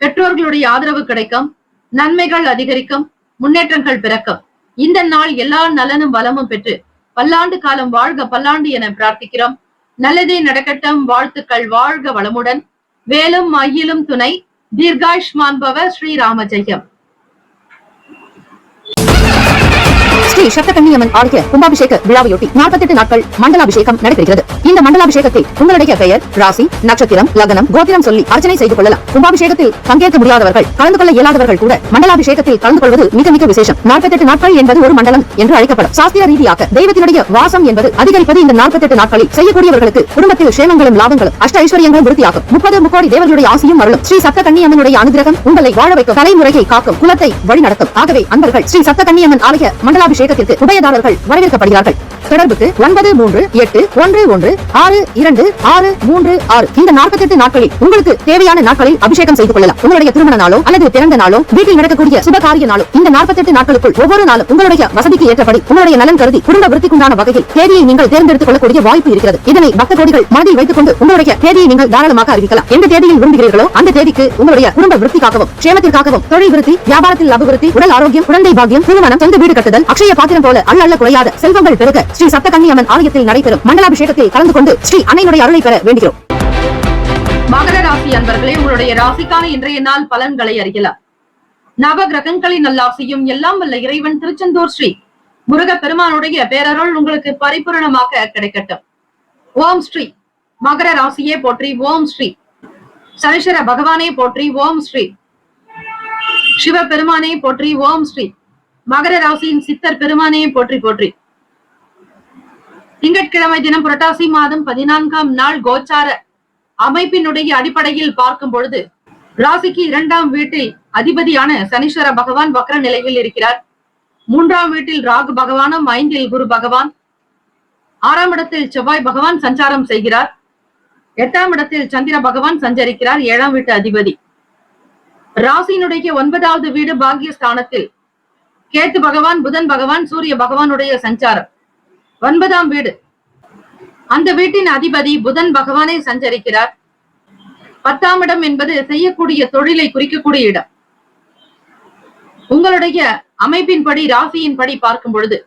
பெற்றோர்களுடைய ஆதரவு கிடைக்கும். நன்மைகள் அதிகரிக்கும். முன்னேற்றங்கள் பிறக்கும். இந்த நாள் எல்லா நலனும் வளமும் பெற்று பல்லாண்டு காலம் வாழ்க பல்லாண்டு என பிரார்த்திக்கிறோம். நல்லதே நடக்கட்டும். வாழ்த்துக்கள். வாழ்க வளமுடன். வேலும் மயிலும் துணை. தீர்காயுஷ்மான் பவ. ஸ்ரீராம ஜெயம். ஸ்ரீ சப்தகன்னியம்மன் ஆலய கும்பாபிஷேக விழாவையொட்டி 48 நாட்கள் மண்டலாபிஷேகம் நடைபெறுகிறது. இந்த மண்டலாபிஷேகத்தில் உங்களுடைய பெயர், ராசி, நட்சத்திரம், லக்னம், கோத்திரம் சொல்லி அர்ச்சனை செய்து கொள்ளலாம். கும்பாபிஷேகத்தில் பங்கேற்க முடியாதவர்கள், கலந்து கொள்ள இயலாதவர்கள் கூட மண்டலாபிஷேகத்தில் கலந்து கொள்வது மிக மிக விசேஷம். 48 நாட்கள் என்பது ஒரு மண்டலம் என்று அழைக்கப்படும். சாஸ்திர ரீதியாக தெய்வத்தினுடைய வாசம் என்பது அதிகரிப்பது இந்த 48 நாட்களில். செய்யக்கூடியவர்களுக்கு குடும்பத்தில் சேமங்களும் லாபங்களும் அஷ்ட ஐஸ்வர்யங்களும் விருத்தியாகும். 30 முக்கோடி தேவர்களுடைய ஆசியும் அருளும். ஸ்ரீ சப்தகன்னியம்மனுடைய அனுகிரகம் உங்களை வாழ வைக்கும். தலைமுறையை காக்கும். குலத்தை வழிநடத்தும். ஆகவே அன்பர்கள் ஸ்ரீ சப்தகன்னியம்மன் ஆலய மண்டலாபிஷேகத்திற்கு உபயதாரர்கள் வரவேற்கப்படுகிறார்கள். தொடர்புக்கு 9381626636. இந்த 48 நாட்களில் உங்களுக்கு தேவையான நாட்களில் அபிஷேகம் செய்து கொள்ளலாம். உங்களுடைய திருமண நாளோ அல்லது பிறந்த நாளோ, வீட்டில் நடக்கக்கூடிய சுபகாரிய நாளோ, இந்த 48 நாட்களுக்குள் ஒவ்வொரு நாளும் உங்களுடைய வசதிக்கு ஏற்றபடி உங்களுடைய நலன் கருதி குடும்ப விருத்திக்குண்டான வகையில் தேதியை நீங்கள் தேர்ந்தெடுத்துக் கொள்ளக்கூடிய வாய்ப்பு இருக்கிறது. இதனை பக்த கோடிகள் மனதில் வைத்துக் கொண்டு உங்களுடைய தேதியை நீங்கள் தாராளமாக அறிவிக்கலாம். எந்த தேதியில் விரும்புகிறீர்களோ அந்த தேதிக்கு உங்களுடைய குடும்ப விருத்திக்காகவும், சேமத்திற்காகவும், தொழில் விருத்தி, வியாபாரத்தில் அபிவிருத்தி, உடல் ஆரோக்கியம், குழந்தை பாக்கியம், திருமணம், சொந்த வீடு கட்டுதல், அக்ஷய பாத்திரம் போல அள்ள குறையாத செல்வங்கள் பெருக ஸ்ரீ சப்தகன்னியம்மன் ஆலயத்தில் நடைபெறும் மண்டலாபிஷேகத்தில் கலந்து கொண்டு ஸ்ரீ அன்னையினுடைய அருளை பெற வேண்டுகிறோம். மகர ராசி அன்பர்களே, உங்களுடைய ராசிக்கான இன்றைய நாள் பலன்களை அறியலாம். நவ கிரகங்களின் நல்லாசியும் எல்லாம் வல்ல இறைவன் திருச்செந்தூர் ஸ்ரீ முருக பெருமானுடைய பேரருள் உங்களுக்கு பரிபூரணமாக கிடைக்கட்டும். ஓம் ஸ்ரீ மகர ராசியே போற்றி. ஓம் ஸ்ரீ சனீஸ்வர பகவானே போற்றி. ஓம் ஸ்ரீ சிவ பெருமானே போற்றி. ஓம் ஸ்ரீ மகர ராசியின் சித்தர் பெருமானே போற்றி போற்றி. திங்கட்கிழமை தினம் புரட்டாசி மாதம் 14ஆம் நாள் கோச்சார அமைப்பினுடைய அடிப்படையில் பார்க்கும் பொழுது ராசிக்கு 2ஆம் வீட்டில் அதிபதியான சனீஸ்வர பகவான் வக்ர நிலையில் இருக்கிறார். 3ஆம் வீட்டில் ராகு பகவானும், 5இல் குரு பகவான், 6ஆம் இடத்தில் செவ்வாய் பகவான் சஞ்சாரம் செய்கிறார். 8ஆம் இடத்தில் சந்திர பகவான் சஞ்சரிக்கிறார், 7ஆம் வீட்டு அதிபதி. ராசியினுடைய 9வது வீடு பாக்கியஸ்தானத்தில் கேத்து பகவான், புதன் பகவான், சூரிய பகவானுடைய சஞ்சாரம். 9ஆம் வீடு, அந்த வீட்டின் அதிபதி புதன் பகவானை சஞ்சரிக்கிறார். 10ஆம் இடம் என்பது செய்யக்கூடிய தொழிலை குறிக்கக்கூடிய இடம். உங்களுடைய அமைப்பின்படி, ராசியின்படி பார்க்கும் பொழுது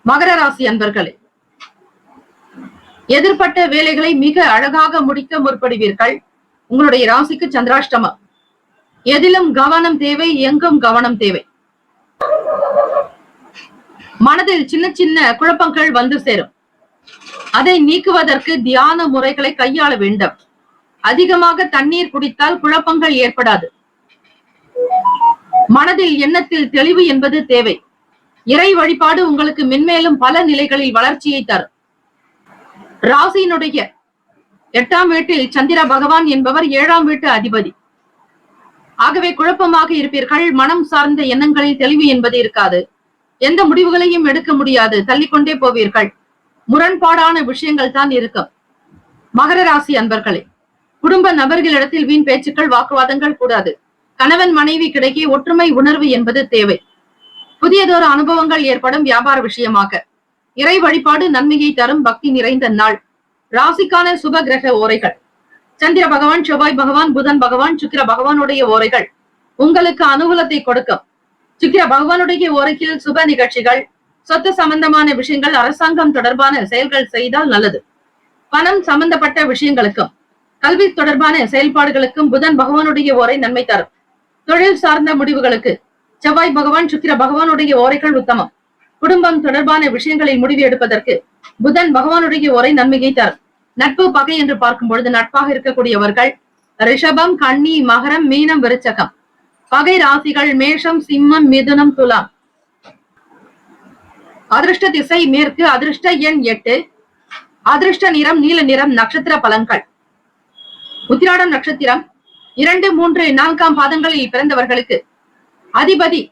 மகர ராசி அன்பர்களே, எதிர்பட்ட வேலைகளை மிக அழகாக முடிக்க முற்படுவீர்கள். உங்களுடைய ராசிக்கு சந்திராஷ்டமம். எதிலும் கவனம் தேவை, எங்கும் கவனம் தேவை. மனதில் சின்ன சின்ன குழப்பங்கள் வந்து சேரும். அதை நீக்குவதற்கு தியான முறைகளை கையாள வேண்டும். அதிகமாக தண்ணீர் குடித்தால் குழப்பங்கள் ஏற்படாது. மனதில் எண்ணத்தில் தெளிவு என்பது தேவை. இறை வழிபாடு உங்களுக்கு மென்மேலும் பல நிலைகளில் வளர்ச்சியை தரும். ராசியினுடைய 8ஆம் வீட்டில் சந்திர பகவான் என்பவர் 7ஆம் வீட்டு அதிபதி. ஆகவே குழப்பமாக இருப்பீர்கள். மனம் சார்ந்த எண்ணங்களில் தெளிவு என்பது இருக்காது. எந்த முடிவுகளையும் எடுக்க முடியாது. தள்ளிக்கொண்டே போவீர்கள். முரண்பாடான விஷயங்கள் தான் இருக்கும். மகர ராசி அன்பர்களே, குடும்ப நபர்களிடத்தில் வீண் பேச்சுக்கள், வாக்குவாதங்கள் கூடாது. கணவன் மனைவி கிடைக்கே ஒற்றுமை உணர்வு என்பது தேவை. புதியதொரு அனுபவங்கள் ஏற்படும் வியாபார விஷயமாக. இறை வழிபாடு நன்மையை தரும் பக்தி நிறைந்த நாள். ராசிக்கான சுப கிரக ஓரைகள்: சந்திர பகவான், செவ்வாய் பகவான், புதன் பகவான், சுக்கிர பகவானுடைய ஓரைகள் உங்களுக்கு அனுகூலத்தை கொடுக்கும். சுக்கிர பகவானுடைய ஓரையில் சுப நிகழ்ச்சிகள், சொத்து சம்பந்தமான விஷயங்கள், அரசாங்கம் தொடர்பான செயல்கள் செய்தால் நல்லது. பணம் சம்பந்தப்பட்ட விஷயங்களுக்கும் கல்வி தொடர்பான செயல்பாடுகளுக்கும் புதன் பகவானுடைய ஓரை நன்மை தரும். தொழில் சார்ந்த முடிவுகளுக்கு செவ்வாய் பகவான், சுக்கிர பகவானுடைய ஓரைகள் உத்தமம். குடும்பம் தொடர்பான விஷயங்களில் முடிவு எடுப்பதற்கு புதன் பகவானுடைய ஓரை நன்மையை தரும். நட்பு பகை என்று பார்க்கும் பொழுது நட்பாக இருக்கக்கூடியவர்கள் ரிஷபம், கன்னி, மகரம், மீனம், விருச்சகம். பகை ராசிகள் மேஷம், சிம்மம், மிதுனம், துலாம். அதிர்ஷ்ட திசை மேற்கு. அதிர்ஷ்ட எண் 8. அதிர்ஷ்ட நிறம் நீல நிறம். நட்சத்திர பலன்கள்: உத்திராடம் நட்சத்திரம் 2, 3, 4ஆம் பாதங்களில் பிறந்தவர்களுக்கு அதிபதி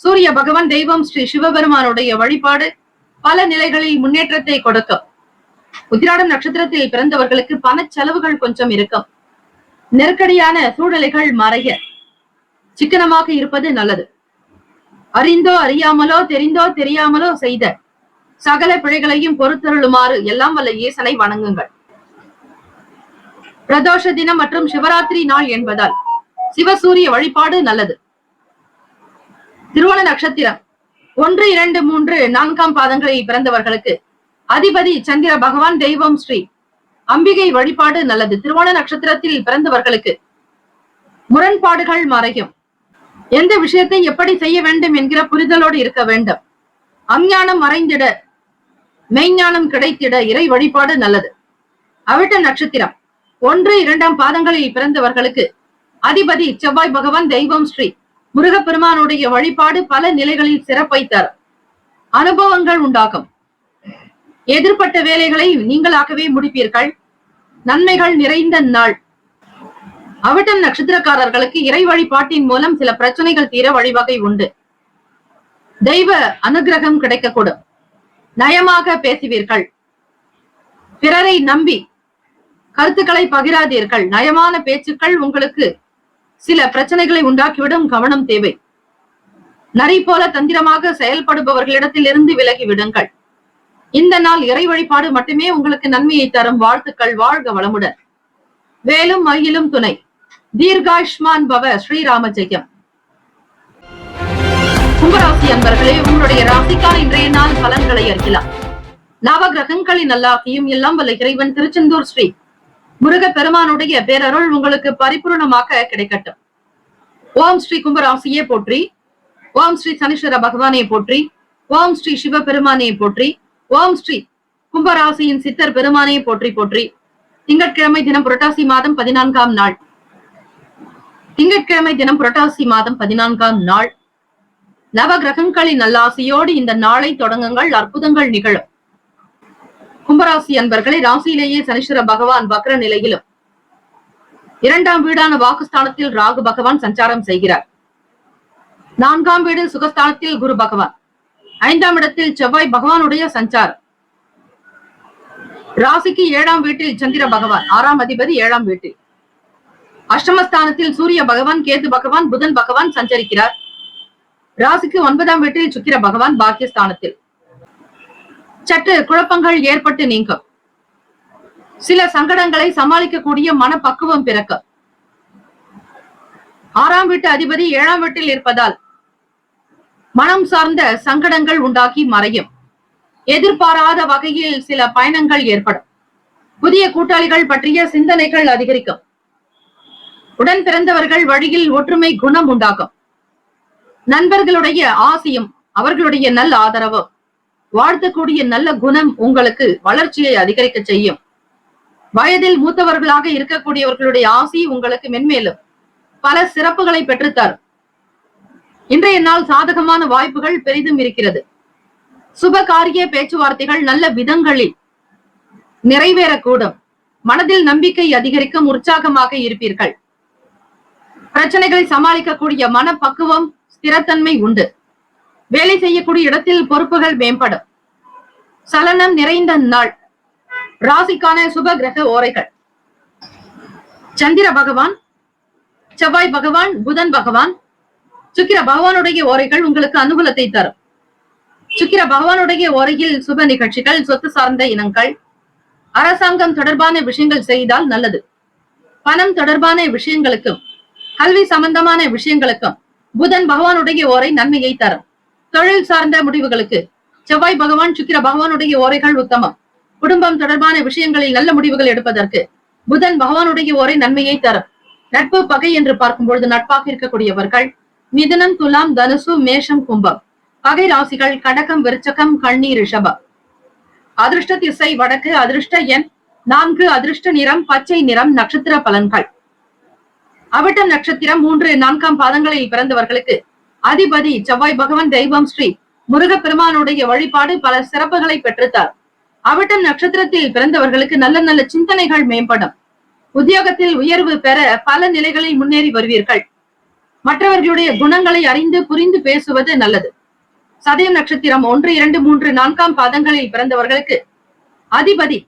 சூரிய பகவான். தெய்வம் ஸ்ரீ சிவபெருமானுடைய வழிபாடு பல நிலைகளில் முன்னேற்றத்தை கொடுக்கும். உத்திராடம் நட்சத்திரத்தில் பிறந்தவர்களுக்கு பண செலவுகள் கொஞ்சம் இருக்கும். நெருக்கடியான சூழ்நிலைகள் மறைய சிக்கனமாக இருப்பது நல்லது. அறிந்தோ அறியாமலோ, தெரிந்தோ தெரியாமலோ செய்த சகல பிழைகளையும் பொறுத்தருளுமாறு எல்லாம் வல்ல ஈசனை வணங்குங்கள். பிரதோஷ தினம் மற்றும் சிவராத்திரி நாள் என்பதால் சிவசூரிய வழிபாடு நல்லது. திருவோண நட்சத்திரம் 1, 2, 3, 4ஆம் பாதங்களில் பிறந்தவர்களுக்கு அதிபதி சந்திர பகவான். தெய்வம் ஸ்ரீ அம்பிகை வழிபாடு நல்லது. திருவோண நட்சத்திரத்தில் பிறந்தவர்களுக்கு முரண்பாடுகள் மறையும். எந்த விஷயத்தை எப்படி செய்ய வேண்டும் என்கிற புரிதலோடு இருக்க வேண்டும். அஞ்ஞானம் மறைந்திட மெய்ஞானம் கிடைத்திட இறை வழிபாடு நல்லது. அவிட்ட நட்சத்திரம் 1, 2ஆம் பாதங்களில் பிறந்தவர்களுக்கு அதிபதி செவ்வாய் பகவான். தெய்வம் ஸ்ரீ முருகப்பெருமானுடைய வழிபாடு பல நிலைகளில் சிறப்பை தரும். அனுபவங்கள் உண்டாகும். எதிர்பட்ட வேலைகளை நீங்களாகவே முடிப்பீர்கள். நன்மைகள் நிறைந்த நாள். அவிட்டம் நட்சத்திரக்காரர்களுக்கு இறை வழிபாட்டின் மூலம் சில பிரச்சனைகள் தீர வழிவகை உண்டு. தெய்வ அனுகிரகம் கிடைக்கக்கூடும். நயமாக பேசுவீர்கள். பிறரை நம்பி கருத்துக்களை பகிராதீர்கள். நயமான பேச்சுக்கள் உங்களுக்கு சில பிரச்சனைகளை உண்டாக்கிவிடும். கவனம் தேவை. நரி போல தந்திரமாக செயல்படுபவர்களிடத்தில் இருந்து விலகி விடுங்கள். இந்த நாள் இறை வழிபாடு மட்டுமே உங்களுக்கு நன்மையை தரும். வாழ்த்துக்கள். வாழ்க வளமுடன். வேலும் மயிலும் துணை. தீர்காயுஷ்மான் பவ. ஸ்ரீராம ஜெயம். கும்பராசி அன்பர்களே, உங்களுடைய ராசிக்கான இன்றைய நாள் பலன்களை அறியலாம். நவ கிரகங்களின் நல்லாசியும் எல்லாம் வல்ல இறைவன் திருச்செந்தூர் ஸ்ரீ முருக பெருமானுடைய பேரருள் உங்களுக்கு பரிபூர்ணமாக கிடைக்கட்டும். ஓம் ஸ்ரீ கும்பராசியே போற்றி. ஓம் ஸ்ரீ சனீஸ்வர பகவானே போற்றி. ஓம் ஸ்ரீ சிவ பெருமானே போற்றி. ஓம் ஸ்ரீ கும்பராசியின் சித்தர் பெருமானே போற்றி போற்றி. திங்கட்கிழமை தினம் புரட்டாசி மாதம் 14ஆம் நாள். திங்கட்கிழமை தினம் புரட்டாசி மாதம் 14ஆம் நாள். நவ கிரகங்களின் நல்லாசியோடு இந்த நாளை தொடங்குங்கள். அற்புதங்கள் நிகழும். கும்பராசி அன்பர்களை, ராசியிலேயே சனீஸ்வர பகவான் வக்ர நிலையிலும் இரண்டாம் வீடான வாக்குஸ்தானத்தில் ராகு பகவான் சஞ்சாரம் செய்கிறார். 4ஆம் வீடு சுகஸ்தானத்தில் குரு பகவான், 5ஆம் இடத்தில் செவ்வாய் பகவானுடைய சஞ்சாரம். ராசிக்கு 7ஆம் வீட்டில் சந்திர பகவான், 6ஆம் அதிபதி 7ஆம் வீட்டில். அஷ்டமஸ்தானத்தில் சூரிய பகவான், கேது பகவான், புதன் பகவான் சஞ்சரிக்கிறார். ராசிக்கு 9ஆம் வீட்டில் சுக்கிர பகவான் பாக்கியஸ்தானத்தில். சற்று குழப்பங்கள் ஏற்பட்டு நீங்கும். சில சங்கடங்களை சமாளிக்கக்கூடிய மனப்பக்குவம் பிறக்க. 6ஆம் வீட்டு அதிபதி 7ஆம் வீட்டில் இருப்பதால் மனம் சார்ந்த சங்கடங்கள் உண்டாக்கி மறையும். எதிர்பாராத வகையில் சில பயணங்கள் ஏற்படும். புதிய கூட்டாளிகள் பற்றிய சிந்தனைகள் அதிகரிக்கும். உடன் பிறந்தவர்கள் வழியில் ஒற்றுமை குணம் உண்டாகும். நண்பர்களுடைய ஆசையும் அவர்களுடைய நல்ல ஆதரவும் வாழ்த்தக்கூடிய நல்ல குணம் உங்களுக்கு வளர்ச்சியை அதிகரிக்க செய்யும். வயதில் மூத்தவர்களாக இருக்கக்கூடியவர்களுடைய ஆசை உங்களுக்கு மென்மேலும் பல சிறப்புகளை பெற்றுத்தரும். இன்றைய நாள் சாதகமான வாய்ப்புகள் பெரிதும் இருக்கிறது. சுப காரிய பேச்சுவார்த்தைகள் நல்ல விதங்களில் நிறைவேறக்கூடும். மனதில் நம்பிக்கை அதிகரிக்கும். உற்சாகமாக இருப்பீர்கள். பிரச்சனைகளை சமாளிக்கக்கூடிய மனப்பக்குவம், ஸ்திரத்தன்மை உண்டு. வேலை செய்யக்கூடிய இடத்தில் பொறுப்புகள் மேம்படும். சலனம் நிறைந்த நாள். ராசிக்கான சுப கிரக ஓரைகள்: சந்திர பகவான், செவ்வாய் பகவான், புதன் பகவான், சுக்கிர பகவானுடைய ஓரைகள் உங்களுக்கு அனுகூலத்தை தரும். சுக்கிர பகவானுடைய ஓரையில் சுப நிகழ்ச்சிகள், சொத்து சார்ந்த இனங்கள், அரசாங்கம் தொடர்பான விஷயங்கள் செய்தால் நல்லது. பணம் தொடர்பான விஷயங்களுக்கும் கல்வி சம்பந்தமான விஷயங்களுக்கும் புதன் பகவானுடைய ஓரை நன்மையை தரும். தொழில் சார்ந்த முடிவுகளுக்கு செவ்வாய் பகவான், சுக்கிர பகவானுடைய ஓரைகள் உத்தமம். குடும்பம் தொடர்பான விஷயங்களில் நல்ல முடிவுகள் எடுப்பதற்கு புதன் பகவானுடைய ஓரை நன்மையை தரும். நட்பு பகை என்று பார்க்கும்பொழுது நட்பாக இருக்கக்கூடியவர்கள் மிதுனம், துலாம், தனுசு, மேஷம், கும்பம். பகை ராசிகள் கடகம், விருச்சகம், கன்னி, ரிஷபம். அதிர்ஷ்ட திசை வடக்கு. அதிர்ஷ்ட எண் 4. அதிர்ஷ்ட நிறம் பச்சை நிறம். நட்சத்திர பலன்கள்: அவிட்டம் நட்சத்திரம் 3, 4ஆம் பாதங்களில் பிறந்தவர்களுக்கு அதிபதி செவ்வாய் பகவான். தெய்வம் ஸ்ரீ முருகப்பெருமானுடைய வழிபாடு பல சிறப்புகளை பெற்றுத்தார். அவிட்டம் நட்சத்திரத்தில் பிறந்தவர்களுக்கு நல்ல நல்ல சிந்தனைகள் மேம்படும். உத்தியோகத்தில் உயர்வு பெற பல நிலைகளில் முன்னேறி வருவீர்கள். மற்றவர்களுடைய குணங்களை அறிந்து புரிந்து பேசுவது நல்லது. சதயம் நட்சத்திரம் 1, 2, 3, 4ஆம் பாதங்களில் பிறந்தவர்களுக்கு அதிபதி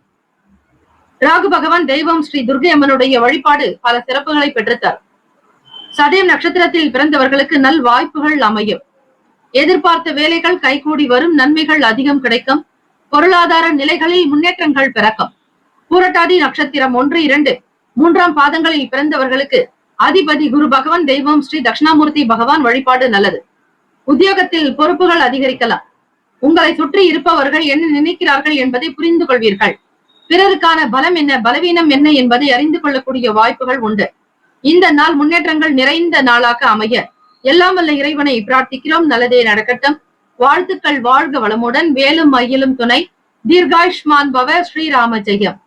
ராகு பகவான். தெய்வம் ஸ்ரீ துர்க்கை அம்மனுடைய வழிபாடு பல சிறப்புகளை பெற்றுத்தார். சதயம் நட்சத்திரத்தில் பிறந்தவர்களுக்கு நல் வாய்ப்புகள் அமையும். எதிர்பார்த்த வேலைகள் கைகூடி வரும். நன்மைகள் அதிகம் கிடைக்கும். பொருளாதார நிலைகளில் முன்னேற்றங்கள் பிறக்கும். பூரட்டாதி நட்சத்திரம் 1, 2, 3ஆம் பாதங்களில் பிறந்தவர்களுக்கு அதிபதி குரு பகவான். தெய்வம் ஸ்ரீ தட்சிணாமூர்த்தி பகவான் வழிபாடு நல்லது. உத்தியோகத்தில் பொறுப்புகள் அதிகரிக்கலாம். உங்களை சுற்றி இருப்பவர்கள் என்ன நினைக்கிறார்கள் என்பதை புரிந்து கொள்வீர்கள். பிறருக்கான பலம் என்ன, பலவீனம் என்ன என்பதை அறிந்து கொள்ளக்கூடிய வாய்ப்புகள் உண்டு. இந்த நாள் முன்னேற்றங்கள் நிறைந்த நாளாக அமைய எல்லாம் வல்ல இறைவனை பிரார்த்திக்கிறோம். நல்லதே நடக்கட்டும். வாழ்த்துக்கள். வாழ்க வளமுடன். வேலும் மயிலும் துணை. தீர்காயுஷ்மான் பவ. ஸ்ரீராம ஜெயம்.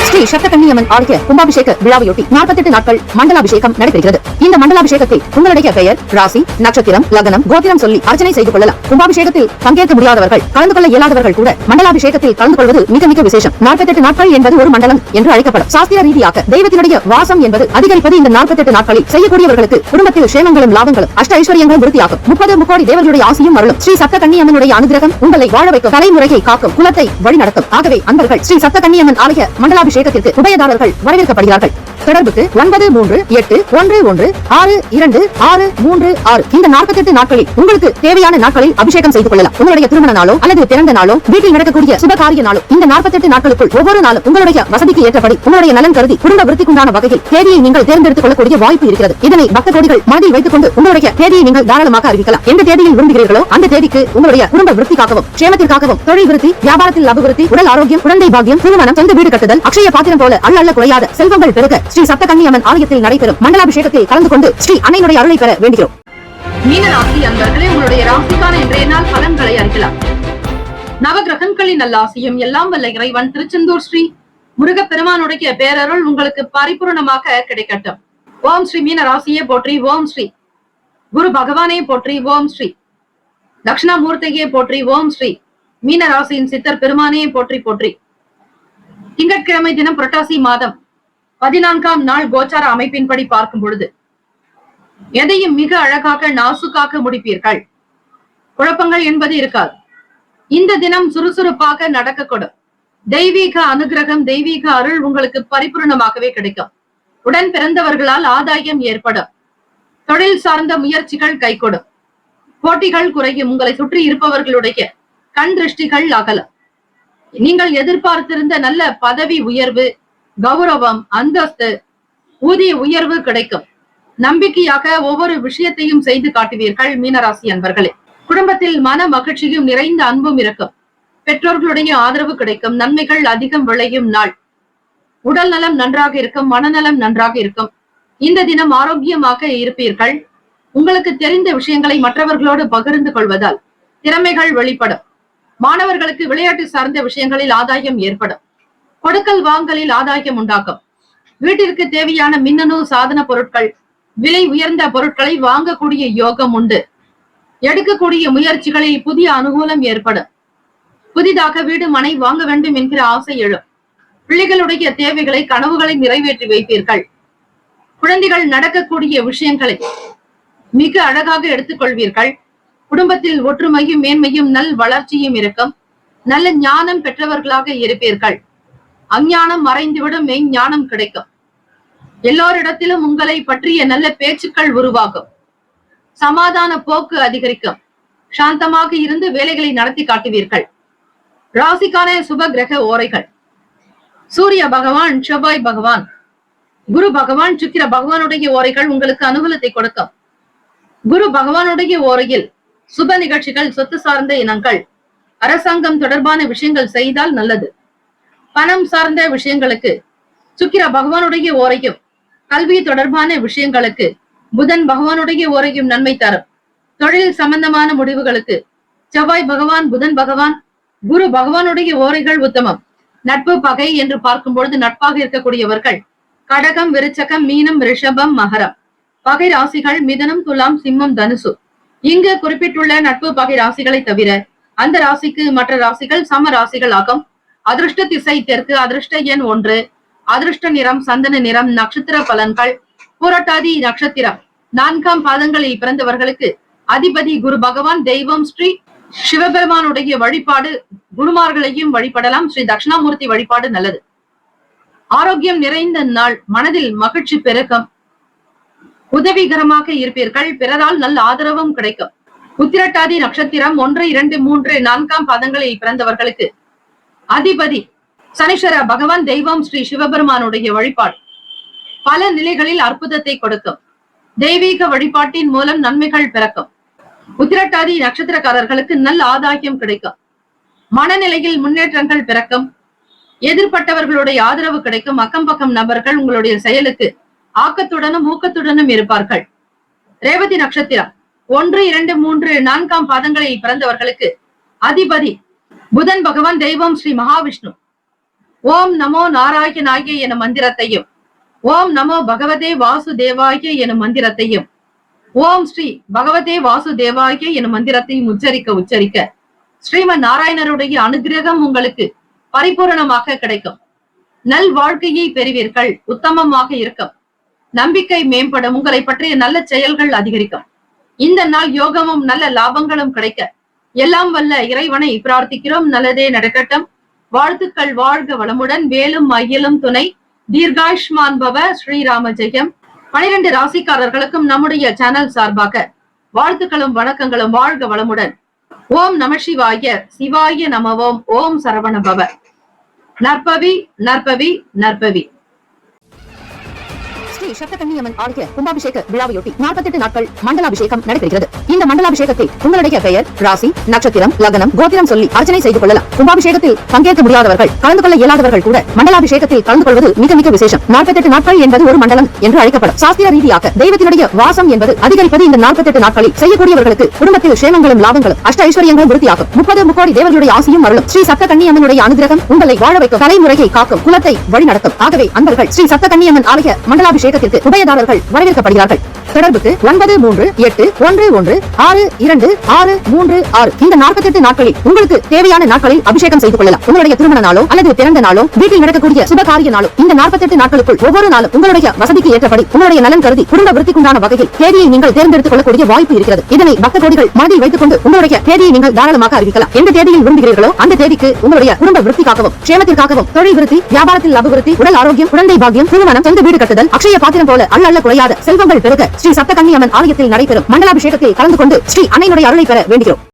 ஸ்ரீ சப்தகன்னியம்மன் ஆலய கும்பாபிஷேக விழாவையொட்டி 48 நாட்கள் மண்டலாபிஷேகம் நடைபெறுகிறது. இந்த மண்டலாபிஷேகத்தில் உங்களுடைய பெயர், ராசி, நட்சத்திரம், லக்னம், கோத்திரம் சொல்லி அர்ச்சனை செய்து கொள்ளலாம். கும்பாபிஷேகத்தில் பங்கேற்க முடியாதவர்கள், கலந்து கொள்ள இயலாதவர்கள் கூட மண்டலாபிஷேகத்தில் கலந்து கொள்வது மிக மிக விசேஷம். 48 நாட்கள் என்பது ஒரு மண்டலம் என்று அழைக்கப்படும். சாஸ்திர ரீதியாக தெய்வத்தினுடைய வாசம் என்பது அதிகரிப்பது இந்த 48 நாட்களில். செய்யக்கூடியவர்களுக்கு குடும்பத்தில் சேமங்களும் லாபங்களும் அஷ்ட ஐஸ்வர்யங்களும் விருத்தியாகும். 30 முக்கோடி தேவர்களுடைய ஆசையும் அருளும். ஸ்ரீ சப்தகன்னியம்மனுடைய அனுகிரகம் உங்களை வாழ வைக்கும். தலைமுறையை காக்கும். குலத்தை வழிநடத்தும். ஆகவே அன்பர்கள் ஸ்ரீ சப்தகன்னியம்மன் ஆலய மண்டலாபிஷேகத்திற்கு உபயதாரர்கள் வரவேற்கப்படுகிறார்கள். தொடர்புக்கு 9381626236. இந்த 48 நாட்களில் உங்களுக்கு தேவையான நாட்களில் அபிஷேகம் செய்து கொள்ளலாம். உங்களுடைய திருமண நாளோ அல்லது பிறந்த நாளோ, வீட்டில் நடக்கக்கூடிய சுபகாரிய நாளோ, இந்த 48 நாட்களுக்குள் ஒவ்வொரு நாளும் உங்களுடைய வசதிக்கு ஏற்றபடி உங்களுடைய நலன் கருதி குடும்ப விருத்திக்குண்டான வகையில் தேதியை நீங்கள் தேர்ந்தெடுத்துக் கொள்ளக்கூடிய வாய்ப்பு இருக்கிறது. இதனை பக்த கோடிகள் மனதில் வைத்துக் கொண்டு உங்களுடைய தேதியை நீங்கள் தாராளமாக அறிவிக்கலாம். எந்த தேதியில் விரும்புகிறீர்களோ அந்த தேதிக்கு உங்களுடைய குடும்ப விருத்திக்காகவும், க்ஷேமத்திற்காகவும், தொழில் விருத்தி, வியாபாரத்தில் அபிவிருத்தி, உடல் ஆரோக்கியம், குழந்தை பாக்கியம், திருமணம், சொந்த வீடு கட்டுதல், அக்ஷய பாத்திரம் போல அல்ல குறையாத செல்வங்கள் பெருக ஸ்ரீ சப்தகன்னியம்மன் ஆலயத்தில் நடைபெறும் மண்டலாபிஷேகத்தில் கலந்து கொண்டு ஸ்ரீ அன்னையினுடைய அருளை பெற வேண்டுகிறோம். மீன ராசி அன்பர்களே, உங்களுடைய ராசிக்கான இன்றைய நாள் பலன்களை அறிக்கலாம். நவகிரகங்களின் நல்ல ஆசியும் எல்லாம் வல்ல இறைவன் திருச்செந்தூர் ஸ்ரீ முருகப்பெருமானுடைய பேரருள் உங்களுக்கு பரிபூர்ணமாக கிடைக்கட்டும். ஓம் ஸ்ரீ மீன ராசியே போற்றி. ஓம் ஸ்ரீ குரு பகவானே போற்றி. ஓம் ஸ்ரீ தட்சிணாமூர்த்தியே போற்றி. ஓம் ஸ்ரீ மீன ராசியின் சித்தர் பெருமானே போற்றி போற்றி. திங்கட்கிழமை தினம் புரட்டாசி மாதம் 14ஆம் நாள் கோச்சார அமைப்பின்படி பார்க்கும் பொழுது எதையும் மிக அழகாக நாசுக்காக முடிப்பீர்கள். குழப்பங்கள் என்பது இருக்காது. இந்த தினம் சுறுசுறுப்பாக நடக்கக்கூடும். தெய்வீக அனுகிரகம், தெய்வீக அருள் உங்களுக்கு பரிபூர்ணமாகவே கிடைக்கும். உடன் பிறந்தவர்களால் ஆதாயம் ஏற்படும். தொழில் சார்ந்த முயற்சிகள் கைகூடும். போட்டிகள் குறையும். உங்களை சுற்றி இருப்பவர்களுடைய கண் திருஷ்டிகள் அகலும். நீங்கள் எதிர்பார்த்திருந்த நல்ல பதவி உயர்வு, கௌரவம், அந்தஸ்து, ஊதிய உயர்வு கிடைக்கும். நம்பிக்கையாக ஒவ்வொரு விஷயத்தையும் செய்து காட்டுவீர்கள் மீனராசி அன்பர்களே. குடும்பத்தில் மன மகிழ்ச்சியும் நிறைந்த அன்பும் இருக்கும். பெற்றோர்களுடைய ஆதரவு கிடைக்கும். நன்மைகள் அதிகம் விளையும் நாள். உடல் நலம் நன்றாக இருக்கும். மனநலம் நன்றாக இருக்கும். இந்த தினம் ஆரோக்கியமாக இருப்பீர்கள். உங்களுக்கு தெரிந்த விஷயங்களை மற்றவர்களோடு பகிர்ந்து கொள்வதால் திறமைகள் வெளிப்படும். மாணவர்களுக்கு விளையாட்டு சார்ந்த விஷயங்களில் ஆதாயம் ஏற்படும். கொடுக்கல் வாங்கலில் ஆதாயம் உண்டாகும். வீட்டிற்கு தேவையான மின்னணு சாதன பொருட்கள், விலை உயர்ந்த பொருட்களை வாங்கக்கூடிய யோகம் உண்டு. எடுக்கக்கூடிய முயற்சிகளில் புதிய அனுகூலம் ஏற்படும். புதிதாக வீடு மனை வாங்க வேண்டும் என்கிற ஆசை எழும். பிள்ளைகளுடைய தேவைகளை, கனவுகளை நிறைவேற்றி வைப்பீர்கள். குழந்தைகள் நடக்கக்கூடிய விஷயங்களை மிக அழகாக எடுத்துக்கொள்வீர்கள். குடும்பத்தில் ஒற்றுமையும் மேன்மையும் நல் வளர்ச்சியும் இருக்கும். நல்ல ஞானம் பெற்றவர்களாக இருப்பீர்கள். அஞ்ஞானம் மறைந்துவிடும், மெய்ஞானம் கிடைக்கும். எல்லோரிடத்திலும் உங்களை பற்றிய நல்ல பேச்சுக்கள் உருவாகும். சமாதான போக்கு அதிகரிக்கும். சாந்தமாக இருந்து வேலைகளை நடத்தி காட்டுவீர்கள். ராசிக்கான சுப கிரக ஓரைகள்: சூரிய பகவான், செவ்வாய் பகவான், குரு பகவான், சுக்கிர பகவானுடைய ஓரைகள் உங்களுக்கு அனுகூலத்தை கொடுக்கும். குரு பகவானுடைய ஓரையில் சுப நிகழ்ச்சிகள், சொத்து சார்ந்த இனங்கள், அரசாங்கம் தொடர்பான விஷயங்கள் செய்தால் நல்லது. பணம் சார்ந்த விஷயங்களுக்கு சுக்கிர பகவானுடைய ஓரையும், கல்வி தொடர்பான விஷயங்களுக்கு புதன் பகவானுடைய ஓரையும் நன்மை தரும். தொழில் சம்பந்தமான முடிவுகளுக்கு செவ்வாய் பகவான், புதன் பகவான், குரு பகவானுடைய ஓரைகள் உத்தமம். நட்பு பகை என்று பார்க்கும் பொழுது நட்பாக இருக்கக்கூடியவர்கள் கடகம், விருச்சகம், மீனம், ரிஷபம், மகரம். பகை ராசிகள் மிதனம், துலாம், சிம்மம், தனுசு. இங்கு குறிப்பிட்டுள்ள நட்பு பகை ராசிகளை தவிர அந்த ராசிக்கு மற்ற ராசிகள் சம ராசிகள் ஆகும். அதிர்ஷ்ட திசை தெற்கு. அதிர்ஷ்ட எண் 1. அதிர்ஷ்ட நிறம் சந்தன நிறம். நட்சத்திர பலன்கள்: புரட்டாதி நட்சத்திரம் 4ஆம் பாதங்களில் பிறந்தவர்களுக்கு அதிபதி குரு பகவான். தெய்வம் ஸ்ரீ சிவபெருமானுடைய வழிபாடு. குருமார்களையும் வழிபடலாம். ஸ்ரீ தட்சிணாமூர்த்தி வழிபாடு நல்லது. ஆரோக்கியம் நிறைந்த நாள். மனதில் மகிழ்ச்சி பெருக்கம். உதவிகரமாக இருப்பீர்கள். பிறரால் நல்ல ஆதரவும் கிடைக்கும். உத்திரட்டாதி நட்சத்திரம் 1, 2, 3, 4ஆம் பாதங்களில் பிறந்தவர்களுக்கு அதிபதி சனீஸ்வர பகவான். தெய்வம் ஸ்ரீ சிவபெருமானுடைய வழிபாடு பல நிலைகளில் அற்புதத்தை கொடுக்கும். தெய்வீக வழிபாட்டின் மூலம் நன்மைகள் பிறக்கும். உத்திரட்டாதி நட்சத்திரக்காரர்களுக்கு நல்ல ஆதாயம் கிடைக்கும். மனநிலையில் முன்னேற்றங்கள் பிறக்கும். எதிர்பட்டவர்களுடைய ஆதரவு கிடைக்கும். அக்கம் பக்கம் நபர்கள் உங்களுடைய செயலுக்கு ஆக்கத்துடனும் ஊக்கத்துடனும் இருப்பார்கள். ரேவதி நட்சத்திரம் 1, 2, 3, 4ஆம் பாதங்களில் பிறந்தவர்களுக்கு அதிபதி புதன் பகவான். தெய்வம் ஸ்ரீ மகாவிஷ்ணு. ஓம் நமோ நாராயணாய என மந்திரத்தையும், ஓம் நமோ பகவதே வாசுதேவாய என மந்திரத்தையும், ஓம் ஸ்ரீ பகவதே வாசுதேவாய என மந்திரத்தையும் உச்சரிக்க ஸ்ரீமன் நாராயணருடைய அனுகிரகம் உங்களுக்கு பரிபூரணமாக கிடைக்கும். நல் வாழ்க்கையை பெறுவீர்கள். உத்தமமாக இருக்கும். நம்பிக்கை மேம்படும். உங்களை பற்றிய நல்ல செயல்கள் அதிகரிக்கும். இந்த நாள் யோகமும் நல்ல லாபங்களும் கிடைக்க எல்லாம் வல்ல இறைவனை பிரார்த்திக்கிறோம். நல்லதே நடக்கட்டும். வாழ்த்துக்கள். வாழ்க வளமுடன். வேலும் மயிலும் துணை. தீர்காயுஷ்மான் பவ. ஸ்ரீராம ஜெயம். 12 ராசிக்காரர்களுக்கும் நம்முடைய சேனல் சார்பாக வாழ்த்துக்களும் வணக்கங்களும். வாழ்க வளமுடன். ஓம் நம சிவாய. சிவாய நமவோம். ஓம் சரவண பவ. நற்பவி நற்பவி நற்பவி. ஸ்ரீ சப்தகன்னியம்மன் ஆலய கும்பாபிஷேக விழாவையொட்டி 48 நாட்கள் மண்டலாபிஷேகம் நடைபெறுகிறது. இந்த மண்டலாபிஷேகத்தில் உங்களுடைய பெயர், ராசி, நட்சத்திரம், லக்னம், கோத்திரம் சொல்லி அர்ச்சனை செய்து கொள்ளலாம். கும்பாபிஷேகத்தில் பங்கேற்க முடியாதவர்கள், கலந்து கொள்ள இயலாதவர்கள் கூட மண்டலாபிஷேகத்தில் கலந்து கொள்வது மிக மிக விசேஷம். 48 நாட்கள் என்பது ஒரு மண்டலம் என்று அழைக்கப்படும். சாஸ்திர ரீதியாக தெய்வத்தினுடைய வாசம் என்பது அதிகரிப்பது இந்த 48 நாட்களில் செய்யக்கூடியவர்களுக்கு குடும்பத்தில் சேமங்களும் லாபங்களும் அஷ்ட ஐஸ்வர்யங்களும் விருத்தியாகும். 30 முக்கோடி தேவர்களுடைய ஆசியும் அருளும். ஸ்ரீ சப்தகன்னியம்மனுடைய அனுகிரகம் உங்களை வாழ வைக்கும். தலைமுறையை காக்கும். குலத்தை வழிநடத்தும். ஆகவே அன்பர்கள் ஸ்ரீ சப்தகன்னியம்மன் ஆலய மண்டலாபிஷேகத்திற்கு உபயதாரர்கள் வரவேற்கப்படுகிறார்கள். தொடர்புக்கு 9381162636. இந்த 48 நாட்களில் உங்களுக்கு தேவையான நாட்களில் அபிஷேகம் செய்து கொள்ளலாம். உங்களுடைய திருமண நாளோ அல்லது பிறந்த நாளோ வீட்டில் நடக்கக்கூடிய சுபகாரிய நாளோ இந்த 48 நாட்களுக்குள் ஒவ்வொரு நாளும் உங்களுடைய வசதிக்கு ஏற்றபடி உங்களுடைய நலன் கருதி குடும்ப விருத்திக்குண்டான வகையில் தேதியை நீங்கள் தேர்ந்தெடுத்துக் கொள்ளக்கூடிய வாய்ப்பு இருக்கிறது. இதனை பக்த கோடிகள் மனதில் வைத்துக் கொண்டு உங்களுடைய தேதியை நீங்கள் தாராளமாக அறிவிக்கலாம். எந்த தேதியில் விரும்புகிறீர்களோ அந்த தேதிக்கு உங்களுடைய குடும்ப விருத்திக்காகவும் க்ஷேமத்திற்காகவும் தொழில் விருத்தி, வியாபாரத்தில் அபிவிருத்தி, உடல் ஆரோக்கியம், குழந்தை பாக்கியம், திருமணம், சொந்த வீடு கட்டுதல், அக்ஷய பாத்திரம் போல அல்ல குறையாத செல்வங்கள் பெருக ஸ்ரீ சப்தகன்னியம்மன் ஆலயத்தில் நடைபெறும் மண்டலாபிஷேகத்தில் கலந்து கொண்டு ஸ்ரீ அன்னையினுடைய அருளை பெற வேண்டுகிறோம்.